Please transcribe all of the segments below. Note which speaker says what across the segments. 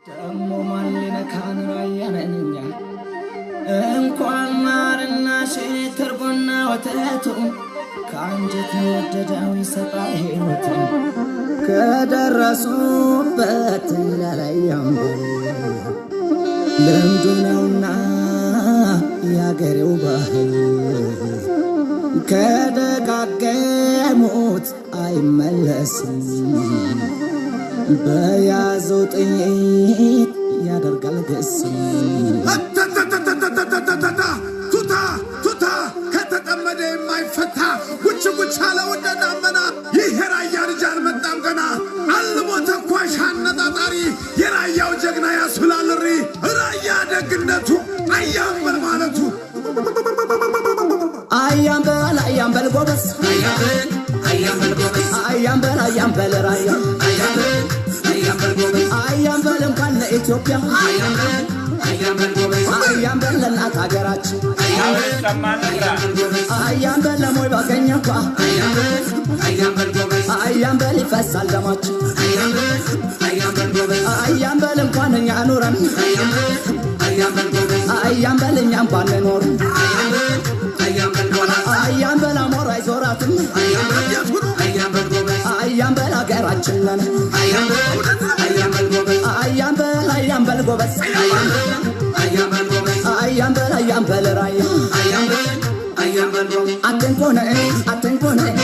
Speaker 1: ደሞ ማን ሊነካን ራያነኛ እንኳን ማርና ሴት ተርቦና ወተቱ ከአንጀት የወደደው ይሰጣል ሕይወቱ ከደረሱበት ላላያም ልምዱ ነውና ያገሬው ባህል ከደጋገሙት አይመለስም በያዘው ጥይት ያደርጋል ገስ
Speaker 2: ቱታ ከተጠመደ የማይፈታ ውጭ አለ ወደ ዳመና ይህ ራያ ልጅ አልመጣም ገና አልሞ ተኳሽ አነጣጣሪ የራያው ጀግና ያስብላልሪ ራያ ደግነቱ አያምበል ማለቱ
Speaker 1: አያምበል ጎበስ አያምበል ራያ አያምበል እንኳን ለኢትዮጵያ አያምበል ለእናት ሀገራችን አያምበል ለሞይ ባገኘኳ አያምበል ይፈሳል ደማችን አያምበል እንኳን እኛ ኑረን አያምበል እኛም ባንኖር አያምበል አሞራ አይዞራትም አያምበል ሀገራችን ነን አያምበል ጎበዝ አያምበል ራያ አትንኮነ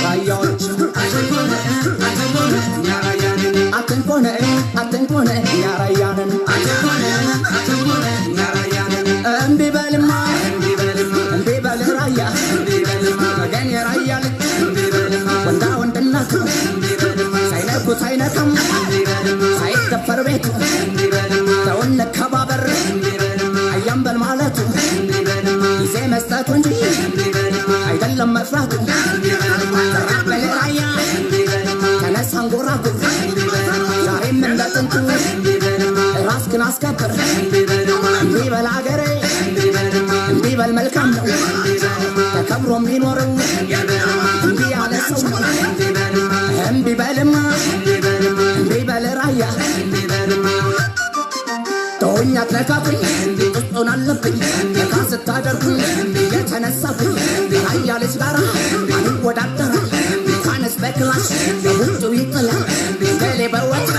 Speaker 1: ራያዎች አትንኮነ ያራያንን እምቢ በልማ እምቢ በል ራያ መገን የራያ ልጅ ወንዳ ወንድነቱ ሳይነኩት አይነካም ሳይደፈር ቤቱ ተውን ነከባበር አያምበል ማለቱ ጊዜ መስጠቱ እንጂ አይደለም መፍራቱ ተራበል ራያ ተነሳ አንጎራጉር ዛሬም እንደ ጥንቱ ራስህን አስከብር እምቢ በል አገሬ እምቢ በል መልካም ነው ተከብሮ የሚኖረው እምቢ ያለ ሰው እምቢ በልማ እምቢ በል ራያ ተወኝ አትነካኩኝ ጥጡን አለብኝ ነካ ስታደርጉኝ የተነሳብኝ ራያ ልጅ ጋራ አንወዳደር ካነስ በክላሽ ውጡ ይጥላል ገሌ በወጥ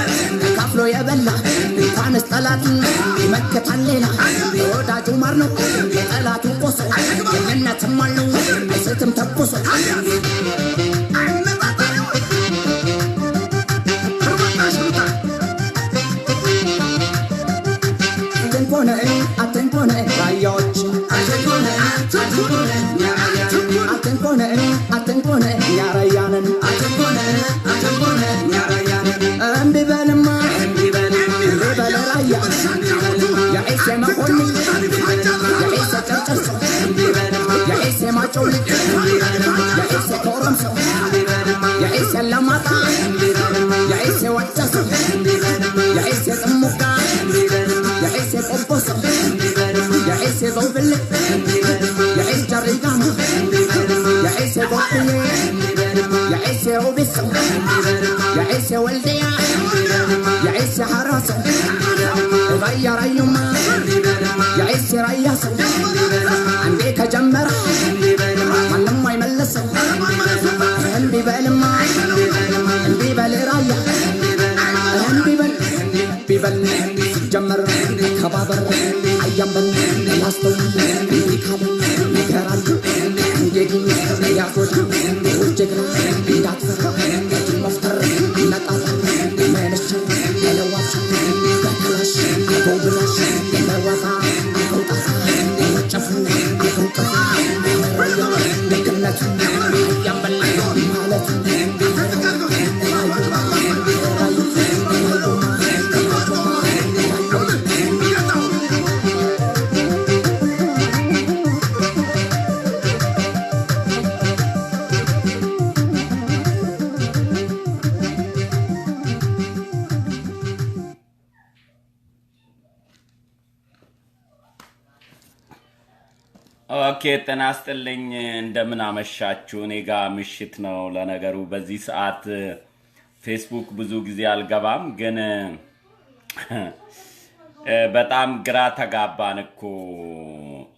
Speaker 1: ተካፍሎ የበላ ካነስ ጠላትን ይመክታል ሌላ ወዳጁ ማር ነው የጠላቱ ቆሶ የምነትም አለው አይስትም ተኩሶ አትንኮነ ራያዎች አትንኮነ ያራያንን እምቢ በልማ እምቢ በል ራያ የዒሴ መኮኒ የዒሴ ጨርጨርሶ የዒሴ ማጮው ልጅ የዒሴ ኮረምሶ የዒሴ ለማጣ የዒሴ ወጨሶ የዒሴ ጥሙጋ የዒሴ ቆቦሶ የዒሴ ዘውብልቅ የዒሴ ጀሪጋማ የዒሴ ጎብዬ የዒሴ ሮቢሶ የዒሴ ወልድያ የዒሴ ሐራሶ ራያ ራዩማ የዒሴ ራያሶ አንዴ ከጀመረ ማንም አይመለሰው እምቢ በልማ እምቢ በል ራያ እምቢ በል ጀመር ከባበር አያምበል ላስተው እምቢ ካለ ይገራል እንግዲህ ያጎድ ውጅግራ እንዳትፈራ እጅ መፍተር ነጣጣ መነሽ ለዋሽ በክላሽ ጎብላሽ ለዋታ አውጣታ ወጨፉ አውጣታ ራያ ደግነቱ አያምበል ማለቱ
Speaker 3: ኦኬ ተናስተልኝ እንደምን አመሻችሁ እኔ ጋር ምሽት ነው ለነገሩ በዚህ ሰዓት ፌስቡክ ብዙ ጊዜ አልገባም ግን በጣም ግራ ተጋባን እኮ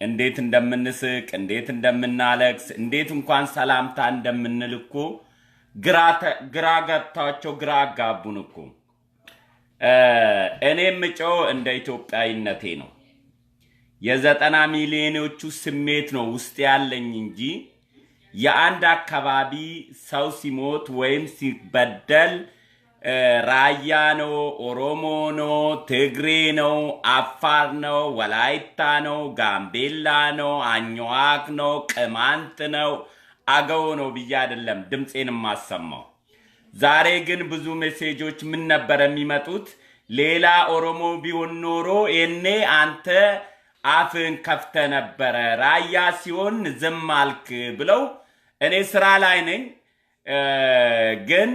Speaker 3: እንዴት እንደምንስቅ እንዴት እንደምናለቅስ እንዴት እንኳን ሰላምታ እንደምንል እኮ ግራ ገብታቸው ግራ አጋቡን እኮ እኔም ምጮው እንደ ኢትዮጵያዊነቴ ነው የ90 ሚሊዮኖቹ ስሜት ነው ውስጥ ያለኝ እንጂ የአንድ አካባቢ ሰው ሲሞት ወይም ሲበደል ራያ ነው ኦሮሞ ነው ትግሬ ነው አፋር ነው ወላይታ ነው ጋምቤላ ነው አኝዋክ ነው ቅማንት ነው አገው ነው ብዬ አይደለም ድምጼን ማሰማው ዛሬ ግን ብዙ ሜሴጆች ምን ነበር የሚመጡት ሌላ ኦሮሞ ቢሆን ኖሮ እኔ አንተ አፍን ከፍተ ነበር ራያ ሲሆን ዝም አልክ ብለው እኔ ስራ ላይ ነኝ ግን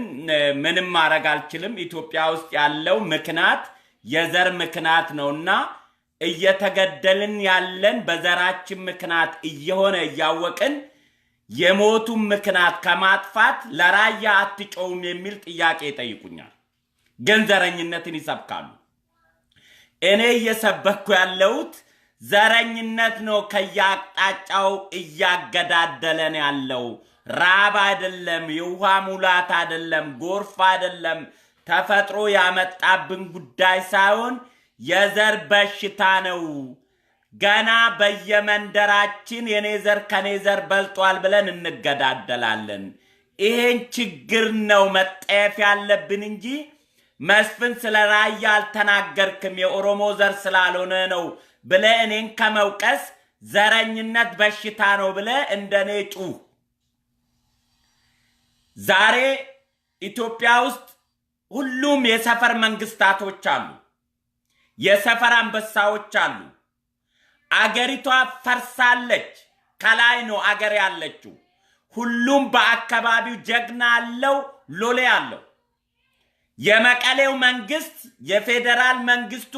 Speaker 3: ምንም ማድረግ አልችልም ኢትዮጵያ ውስጥ ያለው ምክንያት የዘር ምክንያት ነውና እየተገደልን ያለን በዘራችን ምክንያት እየሆነ ያወቅን የሞቱ ምክንያት ከማጥፋት ለራያ አትጮውም የሚል ጥያቄ ጠይቁኛል ገንዘረኝነትን ይሰብካሉ እኔ እየሰበኩ ያለሁት ዘረኝነት ነው ከያቅጣጫው እያገዳደለን ያለው ራብ አይደለም የውሃ ሙላት አይደለም ጎርፍ አይደለም ተፈጥሮ ያመጣብን ጉዳይ ሳይሆን የዘር በሽታ ነው ገና በየመንደራችን የኔ ዘር ከኔ ዘር በልጧል ብለን እንገዳደላለን ይሄን ችግር ነው መጠየፍ ያለብን እንጂ መስፍን ስለ ራያ አልተናገርክም የኦሮሞ ዘር ስላልሆነ ነው ብለ እኔን ከመውቀስ ዘረኝነት በሽታ ነው ብለ እንደኔ ጩህ ዛሬ ኢትዮጵያ ውስጥ ሁሉም የሰፈር መንግስታቶች አሉ የሰፈር አንበሳዎች አሉ አገሪቷ ፈርሳለች ከላይ ነው አገር ያለችው ሁሉም በአካባቢው ጀግና አለው ሎሌ አለው የመቀሌው መንግስት የፌደራል መንግስቱ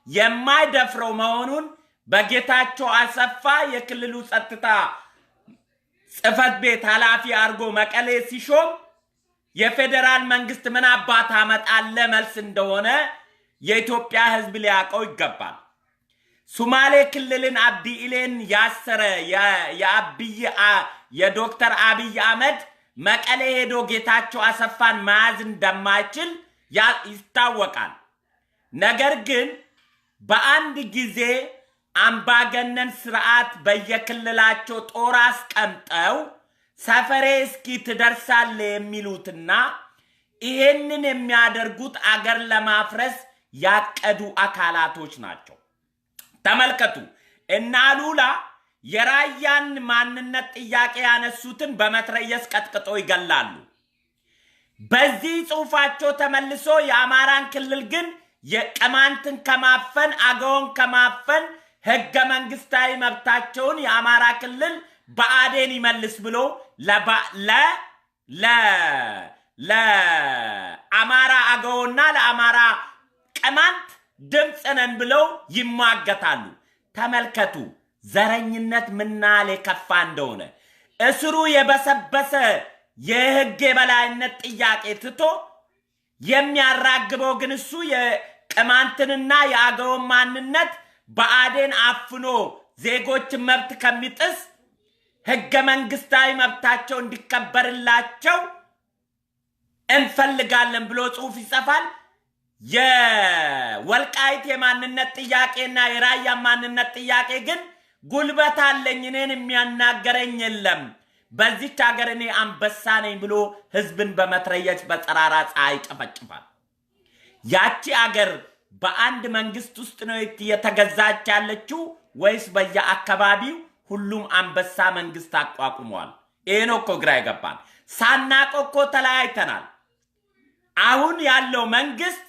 Speaker 3: የማይደፍረው መሆኑን በጌታቸው አሰፋ የክልሉ ጸጥታ ጽፈት ቤት ኃላፊ አርጎ መቀሌ ሲሾም የፌደራል መንግስት ምን አባታ መጣለ መልስ እንደሆነ የኢትዮጵያ ህዝብ ሊያቀው ይገባል ሶማሌ ክልልን አብዲ ኢሌን ያሰረ የዶክተር አብይ አህመድ መቀሌ ሄዶ ጌታቸው አሰፋን ማዝ እንደማይችል ይታወቃል ነገር ግን በአንድ ጊዜ አምባገነን ስርዓት በየክልላቸው ጦር አስቀምጠው ሰፈሬ እስኪ ትደርሳለ የሚሉትና ይሄንን የሚያደርጉት አገር ለማፍረስ ያቀዱ አካላቶች ናቸው ተመልከቱ እና ሉላ የራያን ማንነት ጥያቄ ያነሱትን በመትረየስ ቀጥቅጦ ይገላሉ በዚህ ጽሁፋቸው ተመልሶ የአማራን ክልል ግን የቅማንትን ከማፈን አገውን ከማፈን ህገ መንግስታዊ መብታቸውን የአማራ ክልል በአዴን ይመልስ ብሎ ለአማራ አገውና ለአማራ ቅማንት ድምፅ ነን ብለው ይሟገታሉ ተመልከቱ ዘረኝነት ምናል የከፋ እንደሆነ እስሩ የበሰበሰ የህግ የበላይነት ጥያቄ ትቶ የሚያራግበው ግን እሱ የቅማንትንና የአገውን ማንነት በአዴን አፍኖ ዜጎች መብት ከሚጥስ ህገ መንግስታዊ መብታቸው እንዲከበርላቸው እንፈልጋለን ብሎ ጽሁፍ ይጽፋል የወልቃይት የማንነት ጥያቄና የራያ ማንነት ጥያቄ ግን ጉልበት አለኝ እኔን የሚያናገረኝ የለም በዚች ሀገር እኔ አንበሳ ነኝ ብሎ ህዝብን በመትረየስ በጠራራ ፀሐይ ጨፈጭፋል ያቺ ሀገር በአንድ መንግስት ውስጥ ነው የተገዛች ያለችው ወይስ በየአካባቢው ሁሉም አንበሳ መንግስት አቋቁመዋል ይሄ ነው እኮ ግራ ይገባል ሳናቀው እኮ ተለያይተናል አሁን ያለው መንግስት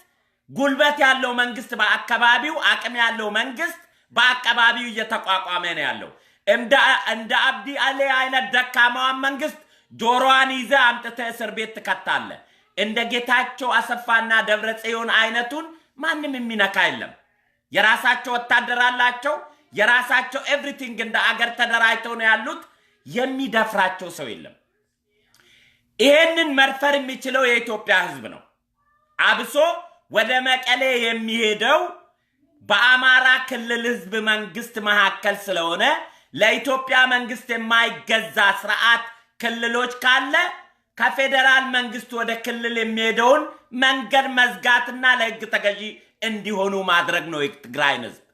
Speaker 3: ጉልበት ያለው መንግስት በአካባቢው አቅም ያለው መንግስት በአካባቢው እየተቋቋመ ነው ያለው እንደ አብዲ አሊ አይነት ደካማው መንግስት ጆሮዋን ይዘ አምጥተ እስር ቤት ተከታለ እንደ ጌታቸው አሰፋና ደብረጽዮን አይነቱን ማንም የሚነካ የለም የራሳቸው ወታደር አላቸው የራሳቸው ኤቭሪቲንግ እንደ አገር ተደራጅተው ነው ያሉት የሚደፍራቸው ሰው የለም ይሄንን መርፈር የሚችለው የኢትዮጵያ ህዝብ ነው አብሶ ወደ መቀሌ የሚሄደው በአማራ ክልል ህዝብ መንግስት መካከል ስለሆነ ለኢትዮጵያ መንግስት የማይገዛ ስርዓት ክልሎች ካለ ከፌደራል መንግስት ወደ ክልል የሚሄደውን መንገድ መዝጋትና ለህግ ተገዢ እንዲሆኑ ማድረግ ነው የትግራይን ህዝብ።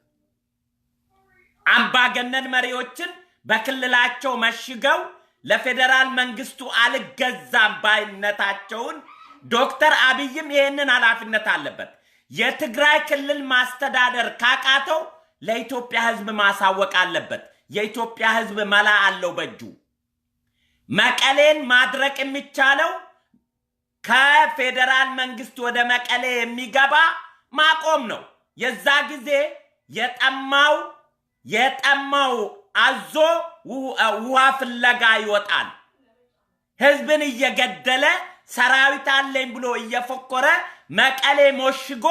Speaker 3: አምባገነን መሪዎችን በክልላቸው መሽገው ለፌደራል መንግስቱ አልገዛም ባይነታቸውን ዶክተር አብይም ይሄንን ኃላፊነት አለበት። የትግራይ ክልል ማስተዳደር ካቃተው ለኢትዮጵያ ህዝብ ማሳወቅ አለበት። የኢትዮጵያ ህዝብ መላ አለው በእጁ። መቀሌን ማድረቅ የሚቻለው ከፌደራል መንግስት ወደ መቀሌ የሚገባ ማቆም ነው። የዛ ጊዜ የጠማው አዞ ውሃ ፍለጋ ይወጣል። ህዝብን እየገደለ ሰራዊት አለኝ ብሎ እየፎከረ መቀሌ ሞሽጎ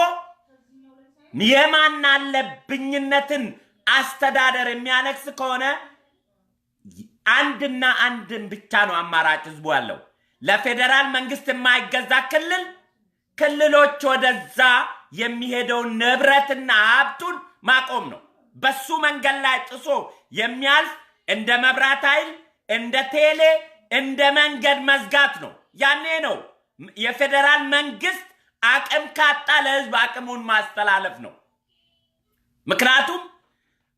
Speaker 3: የማን አለብኝነትን አስተዳደር የሚያነክስ ከሆነ አንድና አንድን ብቻ ነው አማራጭ ህዝቡ ያለው። ለፌደራል መንግስት የማይገዛ ክልሎች ወደዛ የሚሄደውን ንብረትና ሀብቱን ማቆም ነው። በሱ መንገድ ላይ ጥሶ የሚያልፍ እንደ መብራት ኃይል፣ እንደ ቴሌ፣ እንደ መንገድ መዝጋት ነው። ያኔ ነው የፌደራል መንግስት አቅም ካጣ ለህዝብ አቅሙን ማስተላለፍ ነው። ምክንያቱም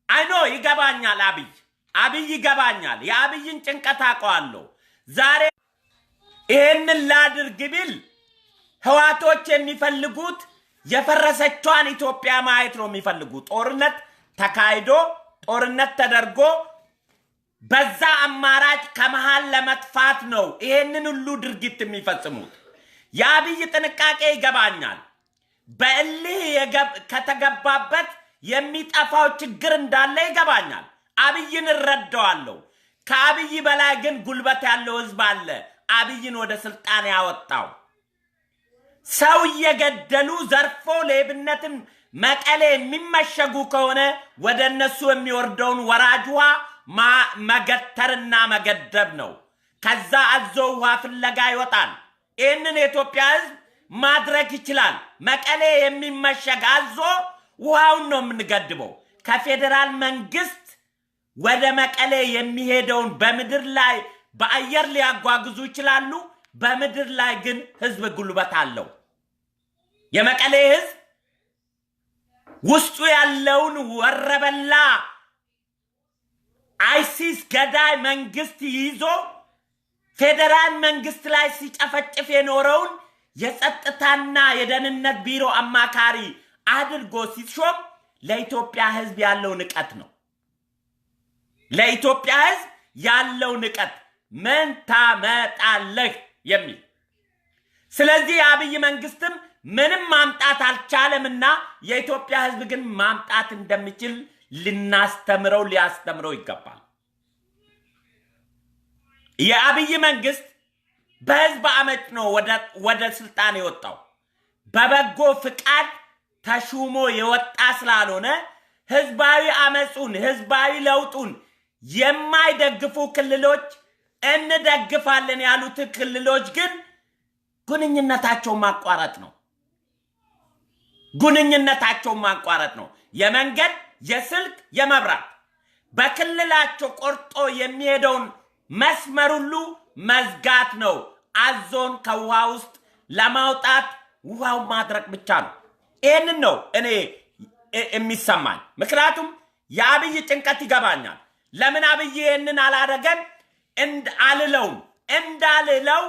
Speaker 3: አይኖ ይገባኛል፣ አብይ ይገባኛል። የአብይን ጭንቀት አውቀዋለሁ። ዛሬ ይሄንን ላድርግ ቢል ህዋቶች የሚፈልጉት የፈረሰቿን ኢትዮጵያ ማየት ነው የሚፈልጉት። ጦርነት ተካሂዶ ጦርነት ተደርጎ በዛ አማራጭ ከመሃል ለመጥፋት ነው ይሄንን ሁሉ ድርጊት የሚፈጽሙት። የአብይ ጥንቃቄ ይገባኛል። በእልህ ከተገባበት የሚጠፋው ችግር እንዳለ ይገባኛል። አብይን እረዳዋለሁ። ከአብይ በላይ ግን ጉልበት ያለው ህዝብ አለ አብይን ወደ ስልጣን ያወጣው። ሰው እየገደሉ ዘርፎ ሌብነትን መቀሌ የሚመሸጉ ከሆነ ወደ እነሱ የሚወርደውን ወራጅ ውሃ መገተርና መገደብ ነው። ከዛ አዞ ውሃ ፍለጋ ይወጣል። ይህንን የኢትዮጵያ ህዝብ ማድረግ ይችላል። መቀሌ የሚመሸግ አዞ ውሃውን ነው የምንገድበው። ከፌደራል መንግስት ወደ መቀሌ የሚሄደውን በምድር ላይ በአየር ሊያጓጉዙ ይችላሉ። በምድር ላይ ግን ህዝብ ጉልበት አለው። የመቀሌ ህዝብ ውስጡ ያለውን ወረበላ አይሲስ ገዳይ መንግስት ይዞ ፌደራል መንግስት ላይ ሲጨፈጭፍ የኖረውን የጸጥታና የደህንነት ቢሮ አማካሪ አድርጎ ሲሾም ለኢትዮጵያ ህዝብ ያለው ንቀት ነው። ለኢትዮጵያ ህዝብ ያለው ንቀት ምን ታመጣለህ የሚል። ስለዚህ የአብይ መንግስትም ምንም ማምጣት አልቻለምና የኢትዮጵያ ህዝብ ግን ማምጣት እንደሚችል ሊያስተምረው ይገባል። የአብይ መንግስት በህዝብ አመት ነው ወደ ስልጣን የወጣው። በበጎ ፍቃድ ተሹሞ የወጣ ስላልሆነ ህዝባዊ አመጹን ህዝባዊ ለውጡን የማይደግፉ ክልሎች እንደግፋለን ያሉት ክልሎች ግን ጉንኝነታቸውን ማቋረጥ ነው። የመንገድ፣ የስልክ፣ የመብራት በክልላቸው ቆርጦ የሚሄደውን መስመር ሁሉ መዝጋት ነው። አዞን ከውሃ ውስጥ ለማውጣት ውሃው ማድረቅ ብቻ ነው። ይህንን ነው እኔ የሚሰማኝ። ምክንያቱም የአብይ ጭንቀት ይገባኛል። ለምን አብይ ይህንን አላደረገም እንዳልለው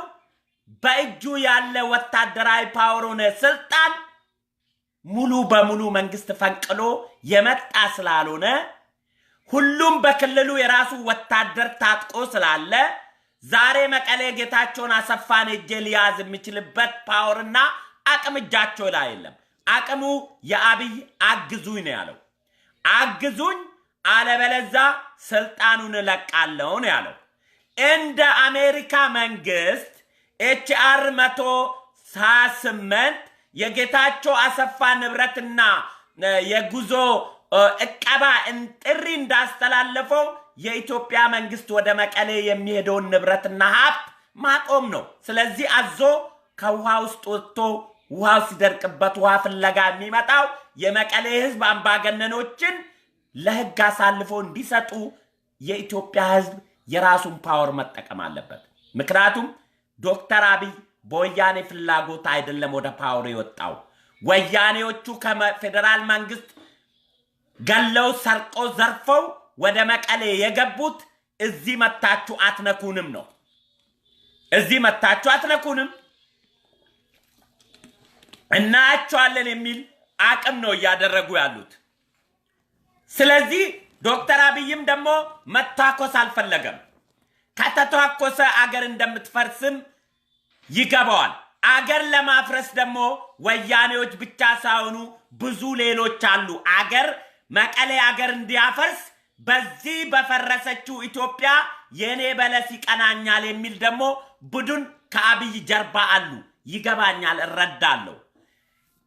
Speaker 3: በእጁ ያለ ወታደራዊ ፓወር ሆነ ስልጣን ሙሉ በሙሉ መንግስት ፈንቅሎ የመጣ ስላልሆነ ሁሉም በክልሉ የራሱ ወታደር ታጥቆ ስላለ ዛሬ መቀሌ ጌታቸውን አሰፋን እጄ ሊያዝ የሚችልበት ፓወርና አቅም እጃቸው ላይ የለም። አቅሙ የአብይ አግዙኝ ነው ያለው። አግዙኝ አለበለዛ ስልጣኑን እለቃለሁ ነው ያለው። እንደ አሜሪካ መንግስት HR 128 የጌታቸው አሰፋ ንብረትና የጉዞ እቀባ ጥሪ እንዳስተላለፈው የኢትዮጵያ መንግስት ወደ መቀሌ የሚሄደውን ንብረትና ሀብት ማቆም ነው። ስለዚህ አዞ ከውሃ ውስጥ ወጥቶ ውሃው ሲደርቅበት ውሃ ፍለጋ የሚመጣው የመቀሌ ህዝብ አምባገነኖችን ለህግ አሳልፎ እንዲሰጡ የኢትዮጵያ ህዝብ የራሱን ፓወር መጠቀም አለበት። ምክንያቱም ዶክተር አብይ በወያኔ ፍላጎት አይደለም ወደ ፓወር የወጣው። ወያኔዎቹ ከፌደራል መንግስት ገለው ሰርቆ ዘርፈው ወደ መቀሌ የገቡት እዚህ መታችሁ አትነኩንም ነው። እዚህ መታችሁ አትነኩንም እናያቸዋለን የሚል አቅም ነው እያደረጉ ያሉት። ስለዚህ ዶክተር አብይም ደግሞ መታኮስ አልፈለገም። ከተተኮሰ አገር እንደምትፈርስም ይገባዋል። አገር ለማፍረስ ደግሞ ወያኔዎች ብቻ ሳይሆኑ ብዙ ሌሎች አሉ። አገር መቀሌ አገር እንዲያፈርስ በዚህ በፈረሰችው ኢትዮጵያ የኔ በለስ ይቀናኛል የሚል ደግሞ ቡድን ከአብይ ጀርባ አሉ። ይገባኛል፣ እረዳለሁ።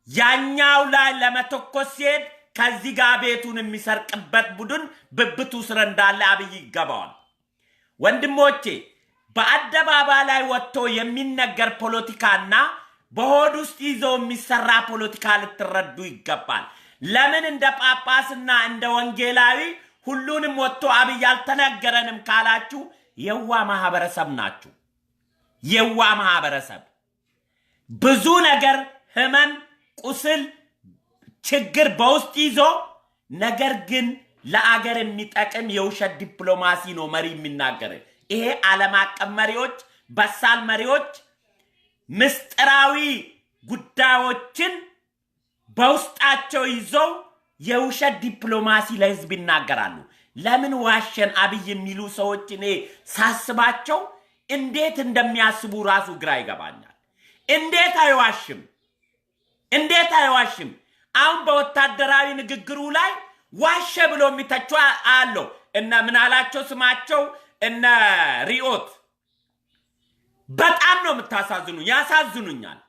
Speaker 3: ያኛው ላይ ለመተኮስ ሲሄድ ከዚህ ጋር ቤቱን የሚሰርቅበት ቡድን ብብቱ ስር እንዳለ አብይ ይገባዋል። ወንድሞቼ በአደባባይ ላይ ወጥቶ የሚነገር ፖለቲካና በሆድ ውስጥ ይዞ የሚሰራ ፖለቲካ ልትረዱ ይገባል። ለምን እንደ ጳጳስና እንደ ወንጌላዊ ሁሉንም ወጥቶ አብይ አልተነገረንም ካላችሁ የዋ ማህበረሰብ ናችሁ። የዋ ማህበረሰብ ብዙ ነገር ህመም፣ ቁስል፣ ችግር በውስጥ ይዞ ነገር ግን ለአገር የሚጠቅም የውሸት ዲፕሎማሲ ነው መሪ የሚናገር። ይሄ ዓለም አቀፍ መሪዎች፣ በሳል መሪዎች ምስጢራዊ ጉዳዮችን በውስጣቸው ይዘው የውሸት ዲፕሎማሲ ለህዝብ ይናገራሉ። ለምን ዋሸን አብይ የሚሉ ሰዎች እኔ ሳስባቸው እንዴት እንደሚያስቡ ራሱ ግራ ይገባኛል። እንዴት አይዋሽም? እንዴት አይዋሽም? አሁን በወታደራዊ ንግግሩ ላይ ዋሸ ብሎ የሚተቹ አለው። እና ምን አላቸው ስማቸው እነ ሪዮት በጣም ነው የምታሳዝኑ፣ ያሳዝኑኛል።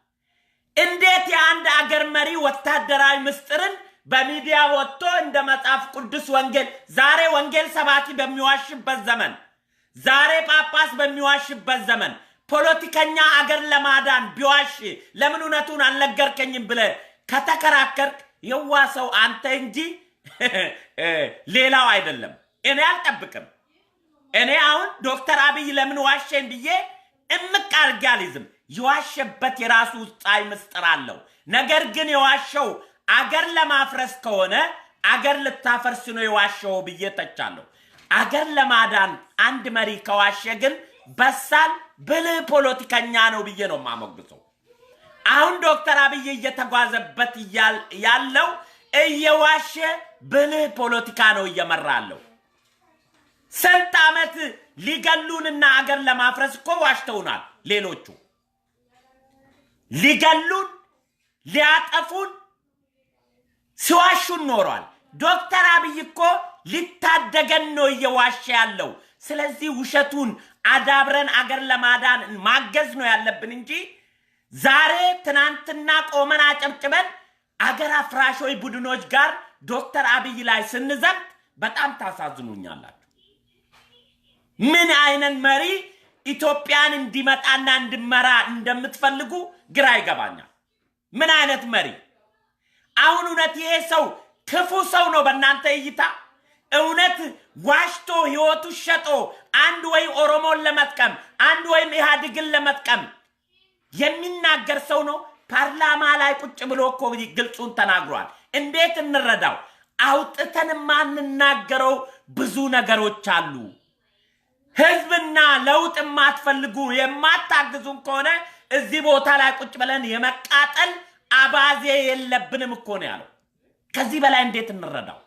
Speaker 3: እንዴት የአንድ አገር መሪ ወታደራዊ ምስጢርን በሚዲያ ወጥቶ እንደ መጽሐፍ ቅዱስ ወንጌል ዛሬ ወንጌል ሰባኪ በሚዋሽበት ዘመን፣ ዛሬ ጳጳስ በሚዋሽበት ዘመን ፖለቲከኛ አገር ለማዳን ቢዋሽ ለምን እውነቱን አልነገርከኝም ብለ ከተከራከርክ የዋ ሰው አንተ እንጂ ሌላው አይደለም። እኔ አልጠብቅም። እኔ አሁን ዶክተር አብይ ለምን ዋሸን ብዬ እምቃርጋ አልይዝም። የዋሸበት የራሱ ውስጣዊ ምስጢር አለው። ነገር ግን የዋሸው አገር ለማፍረስ ከሆነ አገር ልታፈርስ ነው የዋሸው ብዬ ተቻለሁ። አገር ለማዳን አንድ መሪ ከዋሸ ግን በሳል ብልህ ፖለቲከኛ ነው ብዬ ነው ማሞግሰው። አሁን ዶክተር አብይ እየተጓዘበት ያለው እየዋሸ ብልህ ፖለቲካ ነው እየመራለው። ስንት ዓመት ሊገሉንና አገር ለማፍረስ እኮ ዋሽተውናል። ሌሎቹ ሊገሉን ሊያጠፉን ሲዋሹን ኖሯል። ዶክተር አብይ እኮ ሊታደገን ነው እየዋሸ ያለው። ስለዚህ ውሸቱን አዳብረን አገር ለማዳን ማገዝ ነው ያለብን እንጂ ዛሬ ትናንትና ቆመን አጨብጭበን አገር አፍራሾች ቡድኖች ጋር ዶክተር አብይ ላይ ስንዘምት በጣም ታሳዝኑኛላችሁ። ምን አይነት መሪ ኢትዮጵያን እንዲመጣና እንድመራ እንደምትፈልጉ ግራ ይገባኛል። ምን አይነት መሪ? አሁን እውነት ይሄ ሰው ክፉ ሰው ነው በእናንተ እይታ? እውነት ዋሽቶ ህይወቱ ሸጦ አንድ ወይ ኦሮሞን ለመጥቀም አንድ ወይም ኢህአዴግን ለመጥቀም የሚናገር ሰው ነው? ፓርላማ ላይ ቁጭ ብሎ እኮ ግልጹን ተናግሯል። እንዴት እንረዳው? አውጥተን ማንናገረው ብዙ ነገሮች አሉ። ህዝብና ለውጥ የማትፈልጉ የማታግዙን ከሆነ እዚህ ቦታ ላይ ቁጭ ብለን የመቃጠል አባዜ የለብንም እኮ ነው ያለው። ከዚህ በላይ እንዴት እንረዳው?